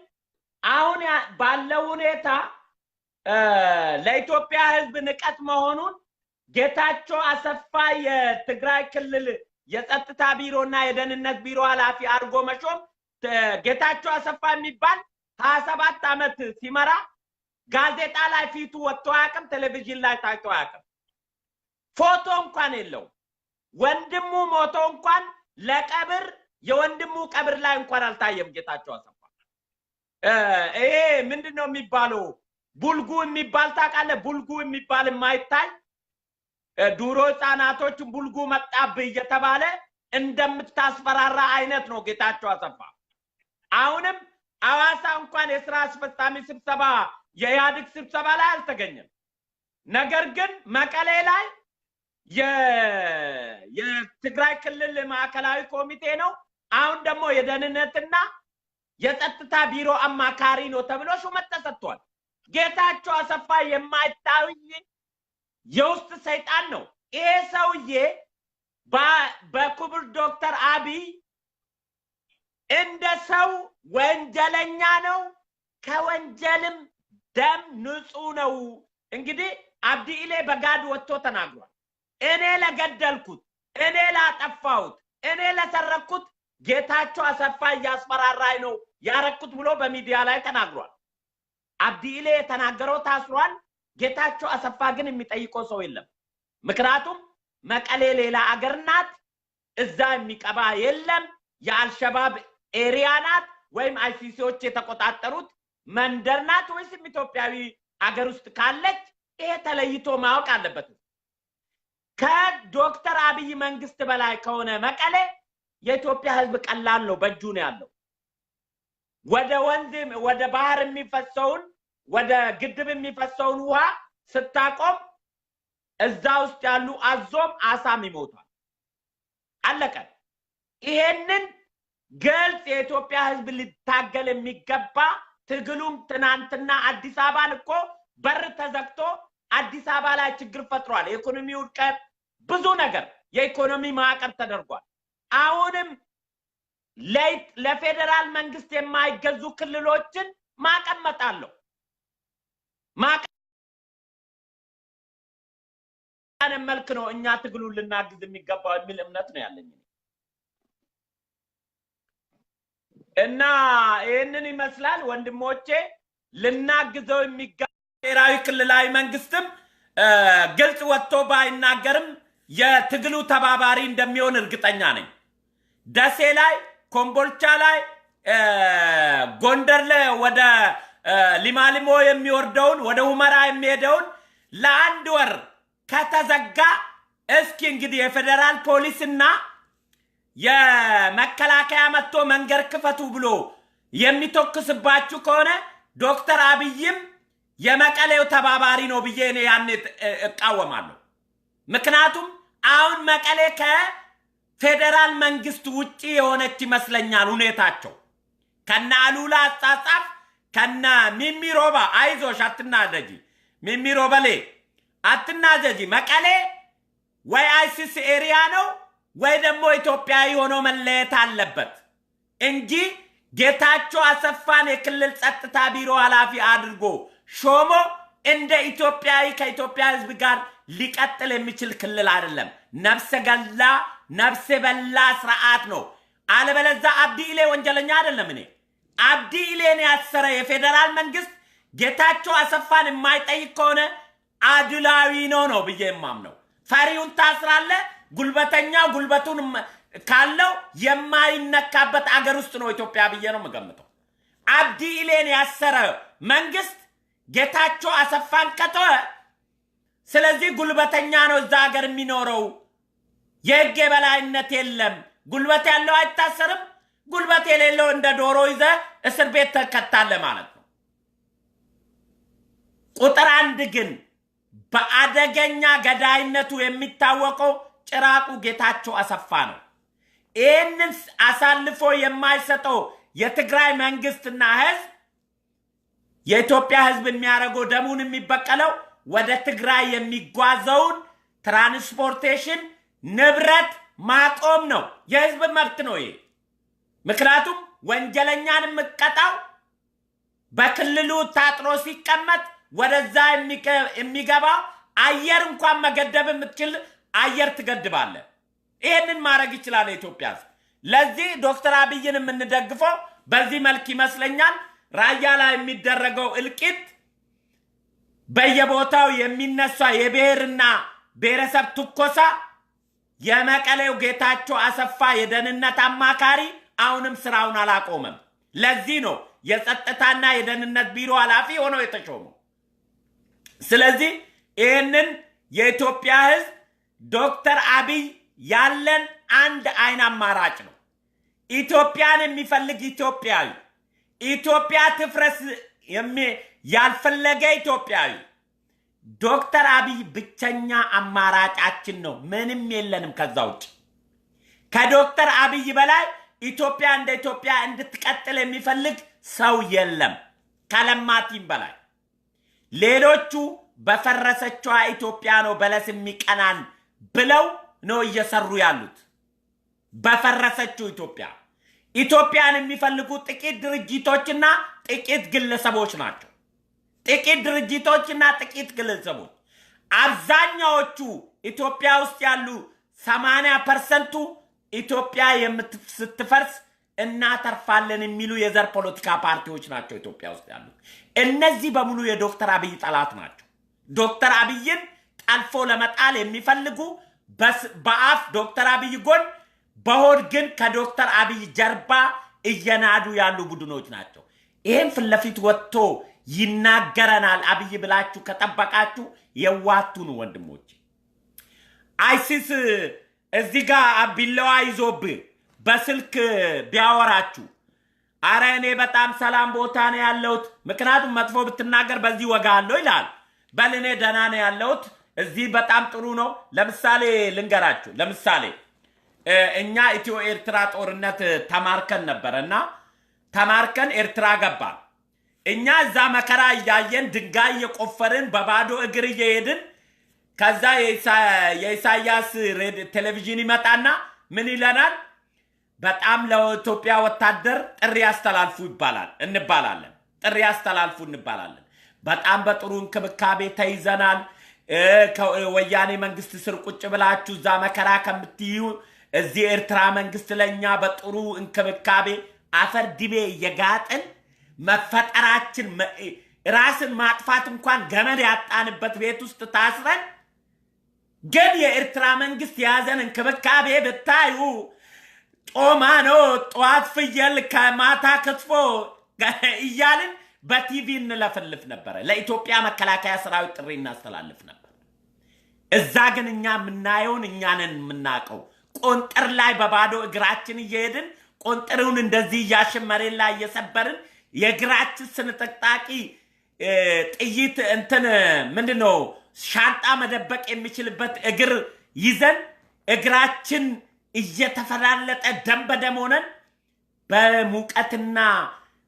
Speaker 3: አሁን ባለው ሁኔታ ለኢትዮጵያ ህዝብ ንቀት መሆኑን ጌታቸው አሰፋ የትግራይ ክልል የጸጥታ ቢሮና የደህንነት ቢሮ ኃላፊ አድርጎ መሾም ጌታቸው አሰፋ የሚባል 27 ዓመት ሲመራ ጋዜጣ ላይ ፊቱ ወጥቶ አያውቅም፣ ቴሌቪዥን ላይ ታይቶ አያውቅም። ፎቶ እንኳን የለው። ወንድሙ ሞቶ እንኳን ለቀብር የወንድሙ ቀብር ላይ እንኳን አልታየም ጌታቸው አሰፋ። ይሄ ምንድነው የሚባለው? ቡልጉ የሚባል ታውቃለህ? ቡልጉ የሚባል የማይታይ ዱሮ ህፃናቶች ቡልጉ መጣብህ እየተባለ እንደምታስፈራራ አይነት ነው ጌታቸው አሰፋ። አሁንም አዋሳ እንኳን የስራ አስፈጻሚ ስብሰባ የኢህአዴግ ስብሰባ ላይ አልተገኘም። ነገር ግን መቀሌ ላይ የትግራይ ክልል ማዕከላዊ ኮሚቴ ነው፣ አሁን ደግሞ የደህንነትና የጸጥታ ቢሮ አማካሪ ነው ተብሎ ሹመት ተሰጥቷል። ጌታቸው አሰፋ የማይታይ የውስጥ ሰይጣን ነው። ይሄ ሰውዬ በክቡር ዶክተር አብይ እንደ ሰው ወንጀለኛ ነው፣ ከወንጀልም ደም ንጹህ ነው። እንግዲህ አብዲ ኢሌ በጋድ ወጥቶ ተናግሯል። እኔ ለገደልኩት፣ እኔ ላጠፋሁት፣ እኔ ለሰረኩት ጌታቸው አሰፋ እያስፈራራኝ ነው ያረኩት ብሎ በሚዲያ ላይ ተናግሯል። አብዲ ኢሌ የተናገረው ታስሯል። ጌታቸው አሰፋ ግን የሚጠይቀው ሰው የለም። ምክንያቱም መቀሌ ሌላ አገር ናት፣ እዛ የሚቀባ የለም። የአልሸባብ ኤሪያ ናት ወይም አይሲሲዎች የተቆጣጠሩት መንደር ናት ወይስ ኢትዮጵያዊ አገር ውስጥ ካለች ይሄ ተለይቶ ማወቅ አለበት። ከዶክተር አብይ መንግስት በላይ ከሆነ መቀሌ የኢትዮጵያ ህዝብ ቀላል ነው፣ በእጁ ነው ያለው። ወደ ወንዝ ወደ ባህር የሚፈሰውን ወደ ግድብ የሚፈሰውን ውሃ ስታቆም እዛ ውስጥ ያሉ አዞም አሳም ይሞታል። አለቀ። ይሄንን ግልጽ የኢትዮጵያ ህዝብ ሊታገል የሚገባ ትግሉም ትናንትና አዲስ አበባን እኮ በር ተዘግቶ አዲስ አበባ ላይ ችግር ፈጥሯል። የኢኮኖሚ ውድቀት፣ ብዙ ነገር የኢኮኖሚ ማዕቀብ ተደርጓል። አሁንም ለፌደራል መንግስት የማይገዙ ክልሎችን ማቀመጣለሁ። አነ መልክ ነው እኛ ትግሉን ልናግዝ የሚገባው የሚል እምነት ነው ያለኝ እና ይሄንን ይመስላል ወንድሞቼ ልናግዘው የሚገባው ብሔራዊ ክልላዊ መንግስትም ግልጽ ወጥቶ ባይናገርም የትግሉ ተባባሪ እንደሚሆን እርግጠኛ ነኝ ደሴ ላይ ኮምቦልቻ ላይ ጎንደር ላይ ወደ ሊማሊሞ የሚወርደውን ወደ ሁመራ የሚሄደውን ለአንድ ወር ከተዘጋ እስኪ እንግዲህ የፌደራል ፖሊስና የመከላከያ መጥቶ መንገር ክፈቱ ብሎ የሚተኩስባችሁ ከሆነ ዶክተር አብይም የመቀሌው ተባባሪ ነው ብዬ እኔ ያን እቃወማለሁ ምክንያቱም አሁን መቀሌ ከፌደራል መንግስት ውጪ የሆነች ይመስለኛል ሁኔታቸው ከና አሉላ አጻጻፍ ከና ሚሚሮባ አይዞሽ አትናደጂ ሚሚሮባሌ አትናደጂ መቀሌ ወይ አይሲስ ኤሪያ ነው ወይ ደግሞ ኢትዮጵያዊ ሆኖ መለየት አለበት እንጂ ጌታቸው አሰፋን የክልል ጸጥታ ቢሮ ኃላፊ አድርጎ ሾሞ እንደ ኢትዮጵያዊ ከኢትዮጵያ ህዝብ ጋር ሊቀጥል የሚችል ክልል አይደለም ነፍሰ ገላ ነፍሰ በላ ስርዓት ነው አለበለዛ አብዲ ኢሌ ወንጀለኛ አይደለም እኔ አብዲ ኢሌን ያሰረ የፌደራል መንግስት ጌታቸው አሰፋን የማይጠይቅ ከሆነ አድላዊ ነው ብዬ የማምነው ፈሪውን ታስራለ ጉልበተኛ ጉልበቱን ካለው የማይነካበት አገር ውስጥ ነው ኢትዮጵያ ብዬ ነው መገምተው አብዲ ኢሌን ያሰረ መንግስት ጌታቸው አሰፋን ከተወ ስለዚህ ጉልበተኛ ነው እዛ ሀገር የሚኖረው የህግ የበላይነት የለም ጉልበት ያለው አይታሰርም ጉልበት የሌለው እንደ ዶሮ ይዘ እስር ቤት ተከታለ ማለት ነው ቁጥር አንድ ግን በአደገኛ ገዳይነቱ የሚታወቀው ጭራቁ ጌታቸው አሰፋ ነው ይህንን አሳልፎ የማይሰጠው የትግራይ መንግስትና ህዝብ የኢትዮጵያ ህዝብ የሚያረገው ደሙን የሚበቀለው ወደ ትግራይ የሚጓዘውን ትራንስፖርቴሽን ንብረት ማቆም ነው የህዝብ መብት ነው ይሄ ምክንያቱም ወንጀለኛን መቀጣው በክልሉ ታጥሮ ሲቀመጥ ወደዛ የሚገባ አየር እንኳን መገደብ የምትችል አየር ትገድባለ ይሄንን ማድረግ ይችላል ኢትዮጵያ ለዚህ ዶክተር አብይን የምንደግፈው በዚህ መልክ ይመስለኛል ራያ ላይ የሚደረገው እልቂት በየቦታው የሚነሳ የብሔርና ብሔረሰብ ትኮሳ የመቀሌው ጌታቸው አሰፋ የደህንነት አማካሪ አሁንም ስራውን አላቆመም ለዚህ ነው የጸጥታና የደህንነት ቢሮ ኃላፊ ሆኖ የተሾመው ስለዚህ ይህንን የኢትዮጵያ ህዝብ ዶክተር አብይ ያለን አንድ አይን አማራጭ ነው ኢትዮጵያን የሚፈልግ ኢትዮጵያዊ ኢትዮጵያ ትፍረስ ያልፈለገ ኢትዮጵያዊ ዶክተር አብይ ብቸኛ አማራጫችን ነው ምንም የለንም ከዛ ውጭ ከዶክተር አብይ በላይ ኢትዮጵያ እንደ ኢትዮጵያ እንድትቀጥል የሚፈልግ ሰው የለም ከለማቲም በላይ ሌሎቹ በፈረሰችዋ ኢትዮጵያ ነው በለስ የሚቀናን ብለው ነው እየሰሩ ያሉት በፈረሰችው ኢትዮጵያን የሚፈልጉ ጥቂት ድርጅቶችና ጥቂት ግለሰቦች ናቸው ጥቂት ድርጅቶችና ጥቂት ግለሰቦች አብዛኛዎቹ ኢትዮጵያ ውስጥ ያሉ 80% ኢትዮጵያ ስትፈርስ እናተርፋለን የሚሉ የዘር ፖለቲካ ፓርቲዎች ናቸው ኢትዮጵያ ውስጥ ያሉ እነዚህ በሙሉ የዶክተር አብይ ጠላት ናቸው ዶክተር አብይን ጠልፎ ለመጣል የሚፈልጉ በአፍ ዶክተር አብይ ጎን በሆድ ግን ከዶክተር አብይ ጀርባ እየናዱ ያሉ ቡድኖች ናቸው ይሄን ፍለፊት ወጥቶ ይናገረናል አብይ ብላችሁ ከጠበቃችሁ የዋቱን ወንድሞች አይሲስ እዚህ ጋር ቢለዋ ይዞብ በስልክ ቢያወራችሁ አረ እኔ በጣም ሰላም ቦታ ነው ያለሁት ምክንያቱም መጥፎ ብትናገር በዚህ ወጋለሁ ይላል በልኔ ደህና ነው ያለሁት እዚህ በጣም ጥሩ ነው ለምሳሌ ልንገራችሁ ለምሳሌ እኛ ኢትዮ ኤርትራ ጦርነት ተማርከን ነበርና ተማርከን ኤርትራ ገባን እኛ እዛ መከራ ያየን ድንጋይ የቆፈርን በባዶ እግር እየሄድን ከዛ የኢሳያስ ቴሌቪዥን ይመጣና ምን ይለናል በጣም ለኢትዮጵያ ወታደር ጥሪ ያስተላልፉ እንባላለን ጥሪ ያስተላልፉ እንባላለን በጣም በጥሩ እንክብካቤ ተይዘናል ከወያኔ መንግስት ስር ቁጭ ብላችሁ ዛ መከራ ከምትዩ እዚህ ኤርትራ መንግስት ለኛ በጥሩ እንክብካቤ አፈር ድቤ የጋጥን መፈጠራችን ራስን ማጥፋት እንኳን ገመድ ያጣንበት ቤት ውስጥ ታስረን ግን የኤርትራ መንግስት ያዘን እንክብካቤ ብታዩ ጦማ ነው ጧት ፍየል ከማታ ክትፎ እያልን በቲቪ እንለፈልፍ ነበር ለኢትዮጵያ መከላከያ ሰራዊት ጥሪ እናስተላልፍ ነበር እዛ ግን እኛ ምናየውን እኛንን ምናቀው ቆንጥር ላይ በባዶ እግራችን እየሄድን ቆንጥሩን እንደዚህ ያሽመሬን ላይ እየሰበርን የግራችን ስንጥቅጣቂ ጥይት እንትን ምንድነው ሻንጣ መደበቅ የሚችልበት እግር ይዘን እግራችን እየተፈራለጠ ደም በደም ሆነን በሙቀትና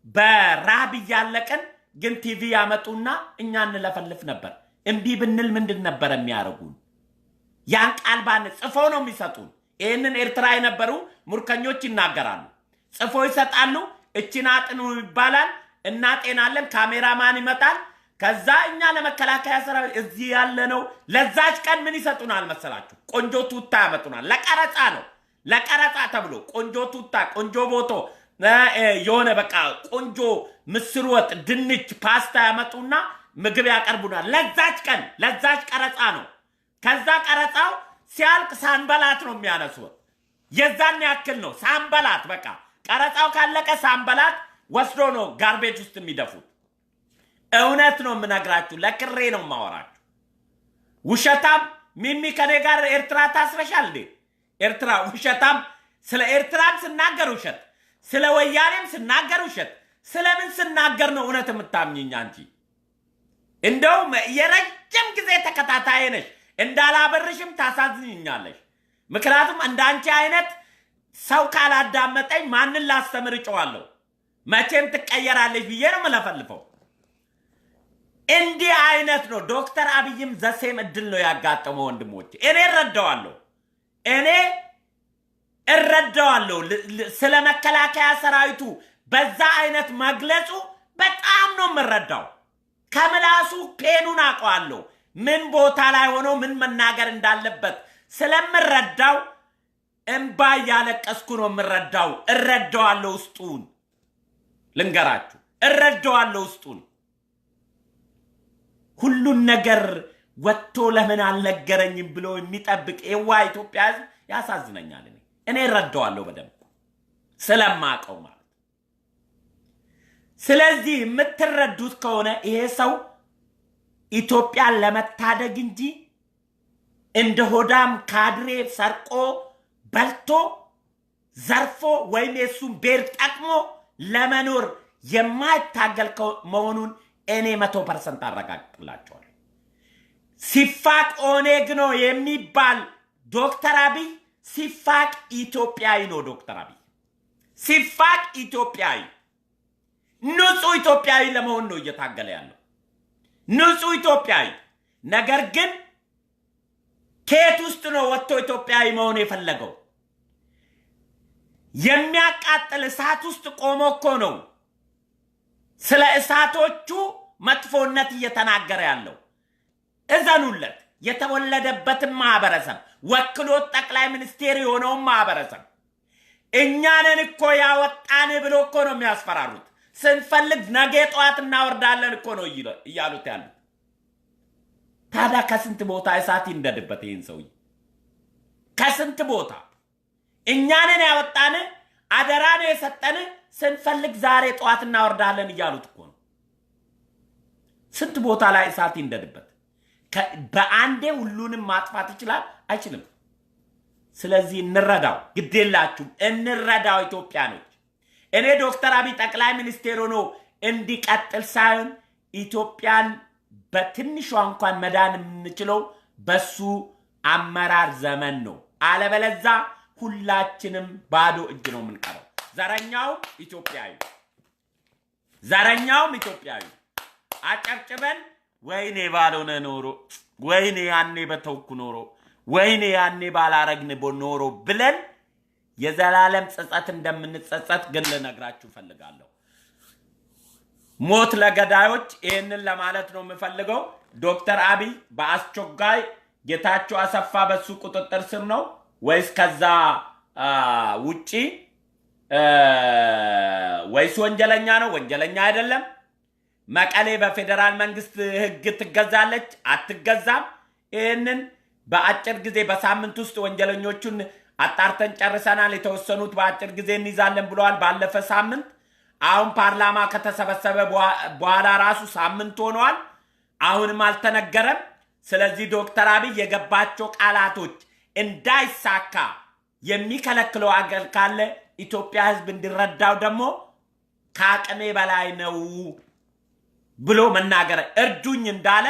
Speaker 3: በራብ ያለቀን ግን ቲቪ ያመጡና እኛ እንለፈልፍ ነበር እንቢ ብንል ምንድን ነበር የሚያረጉን ያን ቃል ባን ጽፎ ነው የሚሰጡን ይሄንን ኤርትራ የነበሩ ሙርከኞች ይናገራሉ ጽፎ ይሰጣሉ እቺና አጥኑ ይባላል እና ጤናለን ካሜራማን ይመጣል ከዛ እኛ ለመከላከያ ሰራዊት እዚህ ያለ ነው ለዛች ቀን ምን ይሰጡናል መሰላችሁ ቆንጆ ቱታ ያመጡናል ለቀረጻ ነው ለቀረጻ ተብሎ ቆንጆ ቱታ ቆንጆ ቦቶ የሆነ በቃ ቆንጆ ምስር ወጥ ድንች ፓስታ ያመጡና ምግብ ያቀርቡናል ለዛች ቀን ለዛች ቀረጻ ነው ከዛ ቀረጻው ሲያልቅ ሳንበላት ነው የሚያነሱት የዛን ያክል ነው ሳንበላት በቃ ቀረጻው ካለቀ ሳንበላት ወስዶ ነው ጋርቤጅ ውስጥ የሚደፉት እውነት ነው ምነግራችሁ ለክሬ ነው ማወራችሁ ውሸታም ሚሚ ከኔ ጋር ኤርትራ ታስረሻል እንዴ ኤርትራ ውሸታም ስለ ኤርትራም ስናገር ውሸት ስለ ወያኔም ስናገር ውሸት ስለምን ስናገር ነው እውነት የምታምኚኝ አንቺ እንደው የረጅም ጊዜ ተከታታይ ነሽ እንዳላበርሽም ታሳዝኝኛለሽ ምክንያቱም እንዳንቺ አይነት ሰው ካላዳመጠኝ ማንን ላስተምር እጨዋለሁ መቼም ትቀየራለሽ ብዬ ነው መለፈልፈው እንዲህ አይነት ነው ዶክተር አብይም ዘሴም እድል ነው ያጋጠመው ወንድሞቼ እኔ እረዳዋለሁ ስለ መከላከያ ሰራዊቱ በዛ አይነት መግለጹ በጣም ነው የምረዳው ከምላሱ ፔኑን አውቀዋለሁ ምን ቦታ ላይ ሆኖ ምን መናገር እንዳለበት ስለምረዳው እንባ ያለቀስኩ ነው የምረዳው እረዳዋለሁ ውስጡን ልንገራችሁ እረዳዋለሁ ውስጡን ሁሉን ነገር ወጥቶ ለምን አልነገረኝም ብሎ የሚጠብቅ የዋ ኢትዮጵያ ያሳዝነኛል እኔ እረዳዋለሁ በደንብ ስለማቀው ማለት ስለዚህ የምትረዱት ከሆነ ይሄ ሰው ኢትዮጵያን ለመታደግ እንጂ እንደ ሆዳም ካድሬ ሰርቆ በልቶ ዘርፎ ወይም የሱን ቤር ጠቅሞ ለመኖር የማይታገል መሆኑን እኔ 100% አረጋግጥላችኋለሁ ሲፋቅ ኦኔግ ነው የሚባል ዶክተር አብይ ሲፋቅ ኢትዮጵያዊ ነው ዶክተር አብይ ሲፋቅ ኢትዮጵያዊ ንጹህ ኢትዮጵያዊ ለመሆን ነው እየታገለ ያለው ንጹህ ኢትዮጵያዊ ነገር ግን ከየት ውስጥ ነው ወጥቶ ኢትዮጵያዊ መሆን የፈለገው የሚያቃጥል እሳት ውስጥ ቆሞ እኮ ነው ስለ እሳቶቹ መጥፎነት እየተናገረ ያለው እዘኑለት የተወለደበትን ማህበረሰብ ወክሎት ጠቅላይ ሚኒስቴር የሆነው ማህበረሰብ እኛንን እኮ ያወጣን ብሎ እኮ ነው የሚያስፈራሩት ስንፈልግ ነገ ጧት እናወርዳለን እኮ ነው እያሉት ያሉት ታዲያ ከስንት ቦታ እሳት ይንደድበት ይሄን ሰው ከስንት ቦታ እኛንን ያወጣን አደራን የሰጠን ስንፈልግ ዛሬ ጧት እናወርዳለን እያሉት እኮ ነው ስንት ቦታ ላይ እሳት ይንደድበት በአንዴ ሁሉንም ማጥፋት ይችላል አይችልም ስለዚህ እንረዳው ግዴላችሁ እንረዳው ኢትዮጵያኖች እኔ ዶክተር አብይ ጠቅላይ ሚኒስቴር ሆኖ እንዲቀጥል ሳይሆን ኢትዮጵያን በትንሿ እንኳን መዳን የምንችለው በሱ አመራር ዘመን ነው አለበለዛ ሁላችንም ባዶ እጅ ነው የምንቀረው ዘረኛውም ኢትዮጵያዊ አጨብጭበን ወይኔ ባልሆነ ኖሮ ወይኔ ያኔ በተውኩ ኖሮ ወይኔ ያኔ ባላረግን ኖሮ ብለን የዘላለም ጸጸት እንደምንጸጸት ግን ልነግራችሁ ፈልጋለሁ ሞት ለገዳዮች ይሄንን ለማለት ነው የምፈልገው ዶክተር አብይ በአስቸኳይ ጌታቸው አሰፋ በሱ ቁጥጥር ስር ነው ወይስ ከዛ ውጪ ወይስ ወንጀለኛ ነው ወንጀለኛ አይደለም? መቀሌ በፌደራል መንግስት ህግ ትገዛለች አትገዛም? ይህንን በአጭር ጊዜ በሳምንት ውስጥ ወንጀለኞቹን አጣርተን ጨርሰናል፣ የተወሰኑት በአጭር ጊዜ እንይዛለን ብለዋል ባለፈ ሳምንት። አሁን ፓርላማ ከተሰበሰበ በኋላ ራሱ ሳምንት ሆኗል፣ አሁንም አልተነገረም። ስለዚህ ዶክተር አብይ የገባቸው ቃላቶች እንዳይሳካ የሚከለክለው አገር ካለ ኢትዮጵያ ህዝብ እንዲረዳው ደግሞ ከአቅሜ በላይ ነው ብሎ መናገር እርዱኝ እንዳለ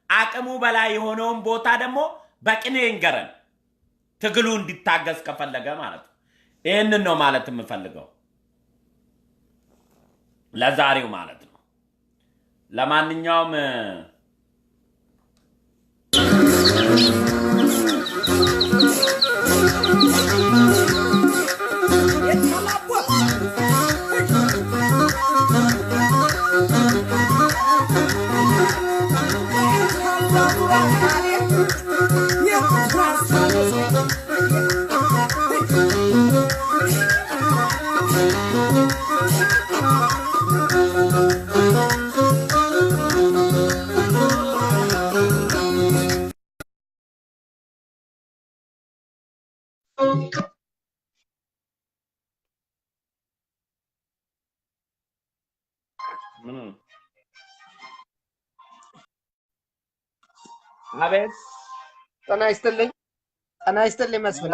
Speaker 3: አቅሙ በላይ የሆነውን ቦታ ደግሞ በቅኔ ይንገረን፣ ትግሉ እንዲታገዝ ከፈለገ ማለት ነው። ይህንን ነው ማለት የምፈልገው ለዛሬው ማለት ነው። ለማንኛውም አቤት
Speaker 5: ጤና ይስጥልኝ መስፍን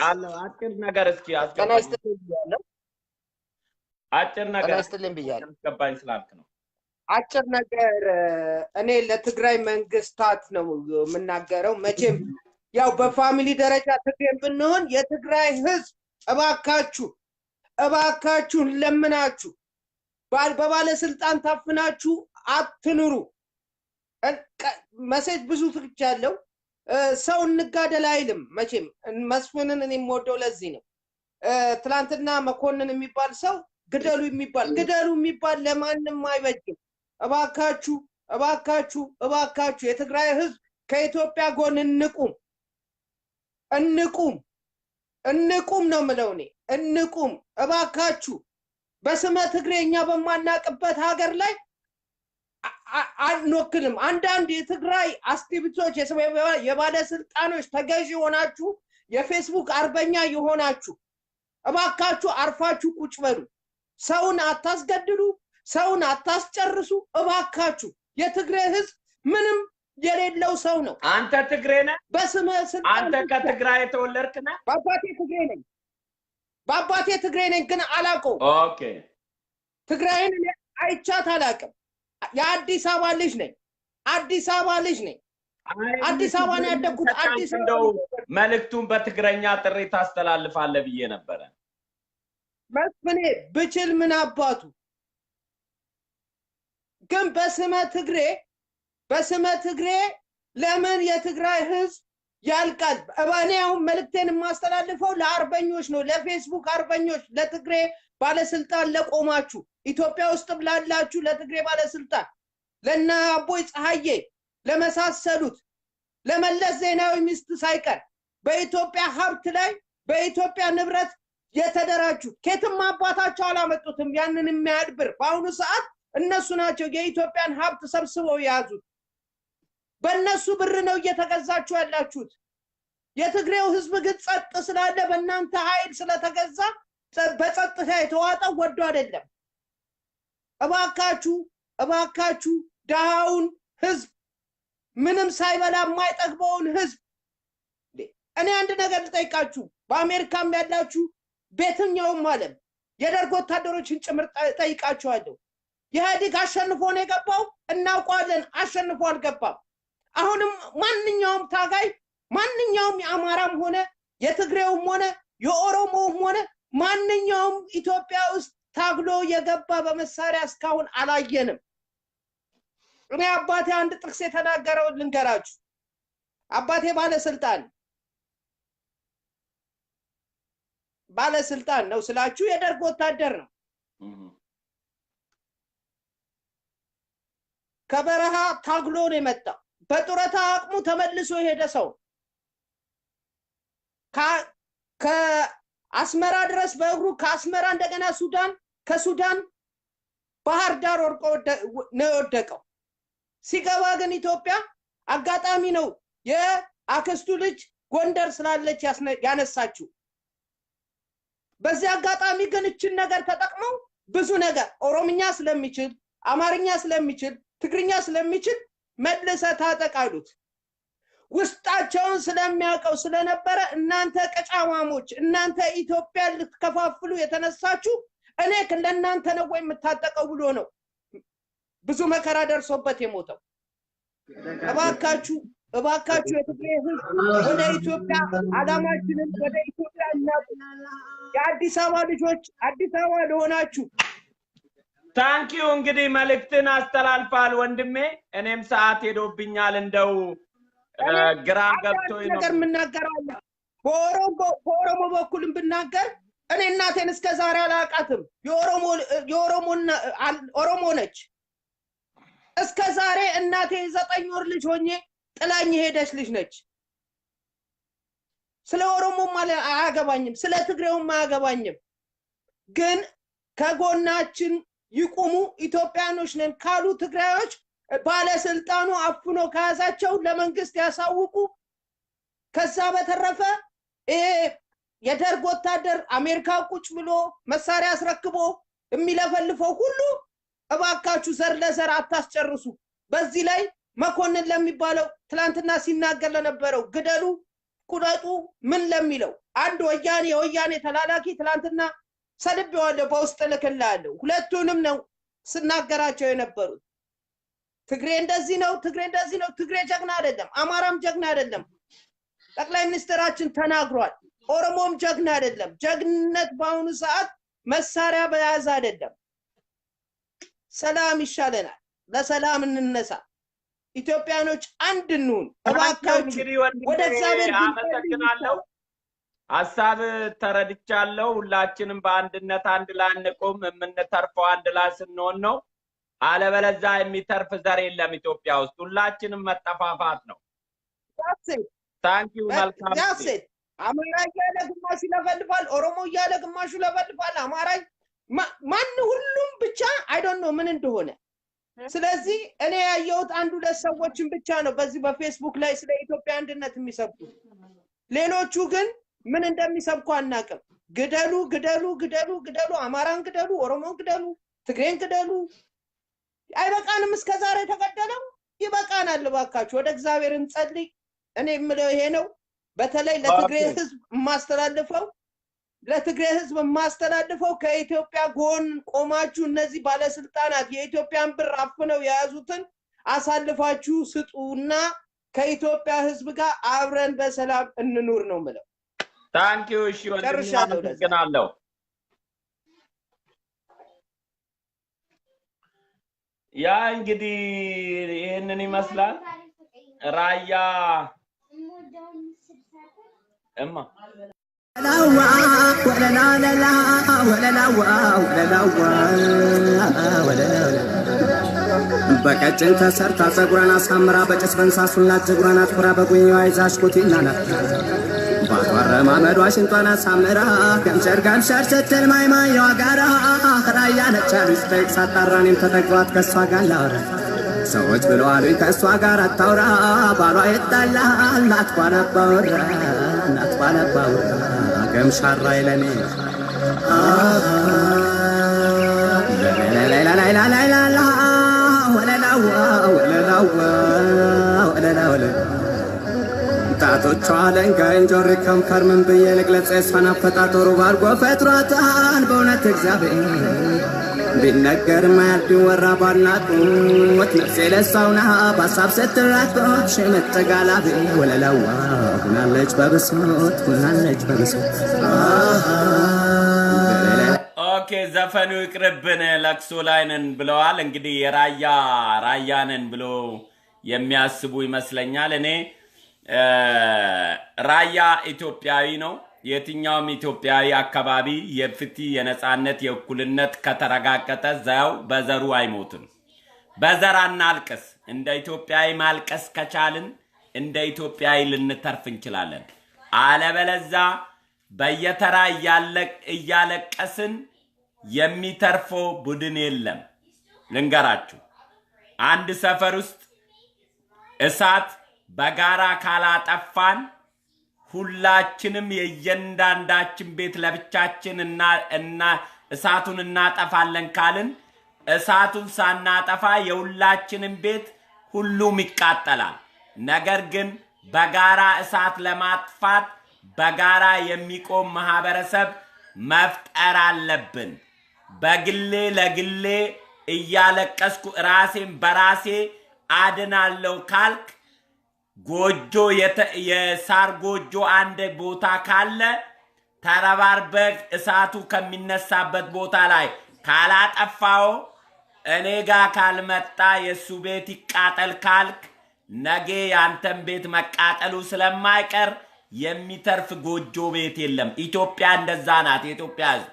Speaker 3: አለ አጭር ነገር እስኪ
Speaker 5: ጤና ይስጥልኝ ብያለሁ።
Speaker 3: አጭር ነገር
Speaker 5: ጤና ይስጥልኝ ብያለሁ።
Speaker 3: ገባኝ ስላልክ ነው።
Speaker 5: አጭር ነገር እኔ ለትግራይ መንግስታት ነው የምናገረው። መቼም ያው በፋሚሊ ደረጃ ትግሬን ብንሆን የትግራይ ህዝብ እባካችሁን ለምናችሁ በባለስልጣን ታፍናችሁ አትኑሩ። መሴጅ ብዙ ትክቻለሁ። ሰው እንጋደል አይልም መቼም መስፍንን እኔ የምወደው ለዚህ ነው። ትላንትና መኮንን የሚባል ሰው ግደሉ የሚባል ለማንም አይበጅም። እባካችሁ የትግራይ ህዝብ ከኢትዮጵያ ጎን እንቁም ነው የምለው እኔ። እንቁም እባካችሁ። በስመ ትግሬኛ በማናቅበት ሀገር ላይ አንወክልም። አንዳንድ የትግራይ አክቲቪስቶች የባለስልጣኖች ተገዢ ሆናችሁ የፌስቡክ አርበኛ የሆናችሁ እባካችሁ አርፋችሁ ቁጭ በሉ። ሰውን አታስገድሉ፣ ሰውን አታስጨርሱ። እባካችሁ የትግራይ ህዝብ ምንም የሌለው ሰው ነው።
Speaker 3: አንተ ትግሬ ነህ?
Speaker 5: በስመ ስልጣን
Speaker 3: አንተ ከትግራይ የተወለድክ ነህ?
Speaker 5: በአባቴ ትግሬ ነኝ ግን አላውቀውም።
Speaker 3: ኦኬ
Speaker 5: ትግራይን አይቻት አላውቅም። የአዲስ አበባ ልጅ ነኝ። አዲስ አበባ ነው ያደግኩት። አዲስ አበባ
Speaker 3: መልእክቱን በትግረኛ ጥሪ ታስተላልፋለህ ብዬ ነበረ።
Speaker 5: መስፍኔ ብችል ምን አባቱ ግን በስመ ትግሬ ለምን የትግራይ ህዝብ ያልቃል? እባኔው መልእክቴን የማስተላልፈው ለአርበኞች ነው፣ ለፌስቡክ አርበኞች፣ ለትግሬ ባለስልጣን ለቆማችሁ ኢትዮጵያ ውስጥ ብላላችሁ ለትግሬ ባለስልጣን ለና አቦይ ፀሐዬ ለመሳሰሉት ለመለስ ዜናዊ ሚስት ሳይቀር በኢትዮጵያ ሀብት ላይ በኢትዮጵያ ንብረት የተደራጁ ከየትም አባታቸው አላመጡትም። ያንን የሚያህል ብር በአሁኑ ሰዓት እነሱ ናቸው የኢትዮጵያን ሀብት ሰብስበው የያዙት። በእነሱ ብር ነው እየተገዛችሁ ያላችሁት። የትግሬው ህዝብ ግን ጸጥ ስላለ በእናንተ ኃይል ስለተገዛ በጸጥታ የተዋጠው ወዶ አይደለም። እባካችሁ ደሃውን ህዝብ ምንም ሳይበላ የማይጠግበውን ህዝብ እኔ አንድ ነገር ልጠይቃችሁ። በአሜሪካም ያላችሁ በየትኛውም ዓለም የደርግ ወታደሮችን ጭምር ጠይቃችኋለሁ። ኢህአዴግ አሸንፎ ነው የገባው? እናውቀዋለን። አሸንፎ አልገባም። አሁንም ማንኛውም ታጋይ ማንኛውም የአማራም ሆነ የትግሬውም ሆነ የኦሮሞም ሆነ ማንኛውም ኢትዮጵያ ውስጥ ታግሎ የገባ በመሳሪያ እስካሁን አላየንም። እኔ አባቴ አንድ ጥቅስ የተናገረው ልንገራችሁ። አባቴ ባለስልጣን ነው ስላችሁ የደርግ ወታደር ነው። ከበረሃ ታግሎ ነው የመጣው። በጡረታ አቅሙ ተመልሶ የሄደ ሰው ከአስመራ ድረስ በእግሩ ከአስመራ እንደገና ሱዳን ከሱዳን ባህር ዳር ወርቆ ነው የወደቀው። ሲገባ ግን ኢትዮጵያ አጋጣሚ ነው የአክስቱ ልጅ ጎንደር ስላለች ያነሳችው። በዚህ አጋጣሚ ግን እችን ነገር ተጠቅመው ብዙ ነገር ኦሮምኛ ስለሚችል አማርኛ ስለሚችል ትግርኛ ስለሚችል መልሰ ታጠቃሉት። ውስጣቸውን ስለሚያውቀው ስለነበረ እናንተ ቀጫማሞች እናንተ ኢትዮጵያ ልትከፋፍሉ የተነሳችሁ እኔ ለእናንተ ነው ወይ የምታጠቀው ብሎ ነው ብዙ መከራ ደርሶበት የሞተው። እባካችሁ የትግራይ ህዝብ ወደ ኢትዮጵያ አላማችንን ወደ ኢትዮጵያ እናቁ። የአዲስ አበባ ልጆች አዲስ አበባ ለሆናችሁ
Speaker 3: ታንኪዩ። እንግዲህ መልእክትን አስተላልፋል ወንድሜ። እኔም ሰዓት ሄዶብኛል። እንደው ግራም ገብቶኝ ነው
Speaker 5: ነገር ምናገራለሁ። በኦሮሞ በኩልም ብናገር እኔ እናቴን እስከ ዛሬ አላቃትም። ኦሮሞ ነች። እስከ ዛሬ እናቴ 9 ወር ልጅ ሆኜ ጥላኝ ሄደች ልጅ ነች። ስለ ኦሮሞም አያገባኝም፣ ስለ ትግሬውም አያገባኝም። ግን ከጎናችን ይቁሙ ኢትዮጵያኖች ነን ካሉ ትግራዮች ባለስልጣኑ አፍኖ ከያዛቸው ለመንግስት ያሳውቁ። ከዛ በተረፈ የደርግ ወታደር አሜሪካ ቁጭ ብሎ መሳሪያ አስረክቦ የሚለፈልፈው ሁሉ እባካችሁ ዘር ለዘር አታስጨርሱ። በዚህ ላይ መኮንን ለሚባለው ትላንትና ሲናገር ለነበረው ግደሉ ቁረጡ ምን ለሚለው አንድ ወያኔ ተላላኪ ትላንትና ሰልቤዋለሁ፣ በውስጥ ልክላለሁ። ሁለቱንም ነው ስናገራቸው የነበሩት። ትግሬ እንደዚህ ነው፣ ትግሬ ጀግና አይደለም፣ አማራም ጀግና አይደለም። ጠቅላይ ሚኒስትራችን ተናግሯል። ኦሮሞም ጀግና አይደለም። ጀግንነት በአሁኑ ሰዓት መሳሪያ በያዝ አይደለም። ሰላም ይሻለናል። ለሰላም እንነሳ። ኢትዮጵያኖች አንድ እንሁን እባካችሁ። ወደ እግዚአብሔር
Speaker 3: አመሰግናለሁ። ሐሳብ ተረድቻለሁ። ሁላችንም በአንድነት አንድ ላይ እንቆም። የምንተርፈው አንድ ላይ ስንሆን ነው። አለበለዚያ የሚተርፍ ዘር የለም ኢትዮጵያ ውስጥ። ሁላችንም መጠፋፋት ነው። ታንኪዩ። መልካም
Speaker 5: አማራ እያለ ግማሹ ይለፈልፋል፣ ኦሮሞ እያለ ግማሹ ይለፈልፋል፣ አማራ ማን ሁሉም ብቻ አይ ዶንት ኖ ምን እንደሆነ። ስለዚህ እኔ ያየሁት አንዱ ለሰዎችን ብቻ ነው በዚህ በፌስቡክ ላይ ስለ ኢትዮጵያ አንድነት የሚሰብኩት። ሌሎቹ ግን ምን እንደሚሰብኩ አናውቅም። ግደሉ ግደሉ ግደሉ ግደሉ፣ አማራን ግደሉ፣ ኦሮሞን ግደሉ፣ ትግሬን ግደሉ። አይበቃንም? እስከዛሬ ተገደለው ይበቃናል። እባካችሁ ወደ እግዚአብሔር እንጸልይ። እኔ የምለው ይሄ ነው። በተለይ ለትግሬ ህዝብ ማስተላልፈው ከኢትዮጵያ ጎን ቆማችሁ እነዚህ ባለስልጣናት የኢትዮጵያን ብር አፍነው የያዙትን አሳልፋችሁ ስጡና ከኢትዮጵያ ህዝብ ጋር አብረን በሰላም እንኑር ነው የምለው።
Speaker 3: ታንኪዩ። እሺ ወንድሜ አመሰግናለሁ። ያ እንግዲህ ይሄንን ይመስላል። ራያ እማ
Speaker 1: በቀጭን ተሰርታ ጸጉሯን አሳምራ በጭስ በንሳሱላት ጀጉሯን አትኩራ በጉኛዋ ይዛሽ ኮቴናናት ባቷረማመዷ ሽንጧን አሳምራ ገምሸር ገምሸር ስትል ማይማየዋ ጋራ ራያ ነቻሉ ስጠይቅ ሳጣራ እኔም ተጠግሯት ከእሷ ጋር ላውራ ሰዎች ብለዋሉኝ ከእሷ ጋር አታውራ ባሏ ይጣላል ናትኳን አባወራ ገምሻራ ይለኔ ጣቶቿ ለንጋይ እንጆሪ ከንፈር ምን ብዬ ልግለጽ? የሷን አፈጣጠሩ ባርጎ ፈጥሯታል በእውነት እግዚአብሔር ቢነገር ማያልፍ ቢወራ ባልናቁት ነፍሴ ለሷውና በሀሳብ ስትራቆት ሽምጥ ጋላቤ ወለላዋ ሁናለች በብሶት
Speaker 3: ኦኬ ዘፈኑ ይቅርብን፣ ለቅሶ ላይ ነን ብለዋል። እንግዲህ ራያ ነን ብሎ የሚያስቡ ይመስለኛል። እኔ ራያ ኢትዮጵያዊ ነው። የትኛውም ኢትዮጵያዊ አካባቢ የፍትህ የነጻነት የእኩልነት ከተረጋገጠ ዘው በዘሩ አይሞትም። በዘር እናልቅስ። እንደ ኢትዮጵያዊ ማልቀስ ከቻልን እንደ ኢትዮጵያዊ ልንተርፍ እንችላለን። አለበለዛ በየተራ እያለቀስን የሚተርፈው ቡድን የለም። ልንገራችሁ፣ አንድ ሰፈር ውስጥ እሳት በጋራ ካላጠፋን ሁላችንም የእያንዳንዳችን ቤት ለብቻችን እና እሳቱን እናጠፋለን ካልን እሳቱን ሳናጠፋ የሁላችንም ቤት ሁሉም ይቃጠላል። ነገር ግን በጋራ እሳት ለማጥፋት በጋራ የሚቆም ማህበረሰብ መፍጠር አለብን። በግሌ ለግሌ እያለቀስኩ ራሴን በራሴ አድናለሁ ካልክ ጎጆ የሳር ጎጆ አንድ ቦታ ካለ ተረባርበህ እሳቱ ከሚነሳበት ቦታ ላይ ካላጠፋው እኔ ጋር ካልመጣ የሱ ቤት ይቃጠል ካልክ ነገ ያንተን ቤት መቃጠሉ ስለማይቀር የሚተርፍ ጎጆ ቤት የለም። ኢትዮጵያ እንደዛ ናት። የኢትዮጵያ ሕዝብ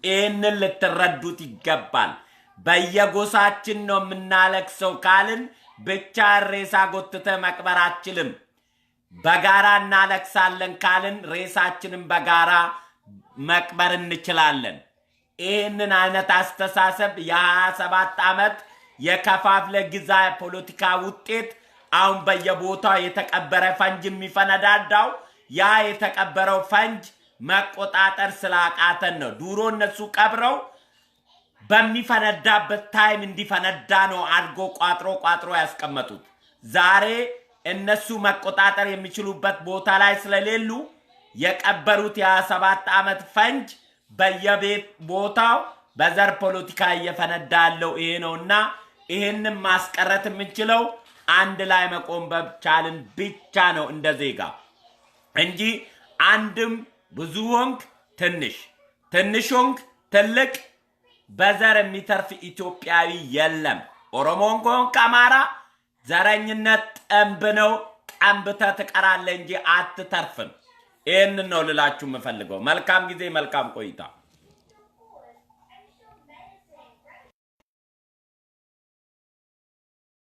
Speaker 3: ይህንን ልትረዱት ይገባል። በየጎሳችን ነው የምናለቅሰው ካልን ብቻ ሬሳ ጎትተ መቅበር አትችልም። በጋራ እናለቅሳለን ካልን ሬሳችንን በጋራ መቅበር እንችላለን። ይህንን አይነት አስተሳሰብ የ27 ዓመት የከፋፍለ ግዛ ፖለቲካ ውጤት አሁን በየቦታው የተቀበረ ፈንጅ የሚፈነዳዳው ያ የተቀበረው ፈንጅ መቆጣጠር ስላቃተን ነው። ዱሮ እነሱ ቀብረው በሚፈነዳበት ታይም እንዲፈነዳ ነው አድርጎ ቋጥሮ ያስቀመጡት። ዛሬ እነሱ መቆጣጠር የሚችሉበት ቦታ ላይ ስለሌሉ የቀበሩት የ27 ዓመት ፈንጅ በየቤት ቦታው በዘር ፖለቲካ እየፈነዳ ያለው ይሄ ነውና ይሄንን ማስቀረት የምንችለው አንድ ላይ መቆም በቻልን ብቻ ነው እንደ ዜጋ እንጂ አንድም ብዙ ሆንክ ትንሽ ሆንክ ትልቅ በዘር የሚተርፍ ኢትዮጵያዊ የለም። ኦሮሞን ከሆንክ አማራ ዘረኝነት ጠንብ ነው። ጠንብተህ ትቀራለህ እንጂ አትተርፍም። ይህንን ነው ልላችሁ የምፈልገው። መልካም ጊዜ፣ መልካም ቆይታ።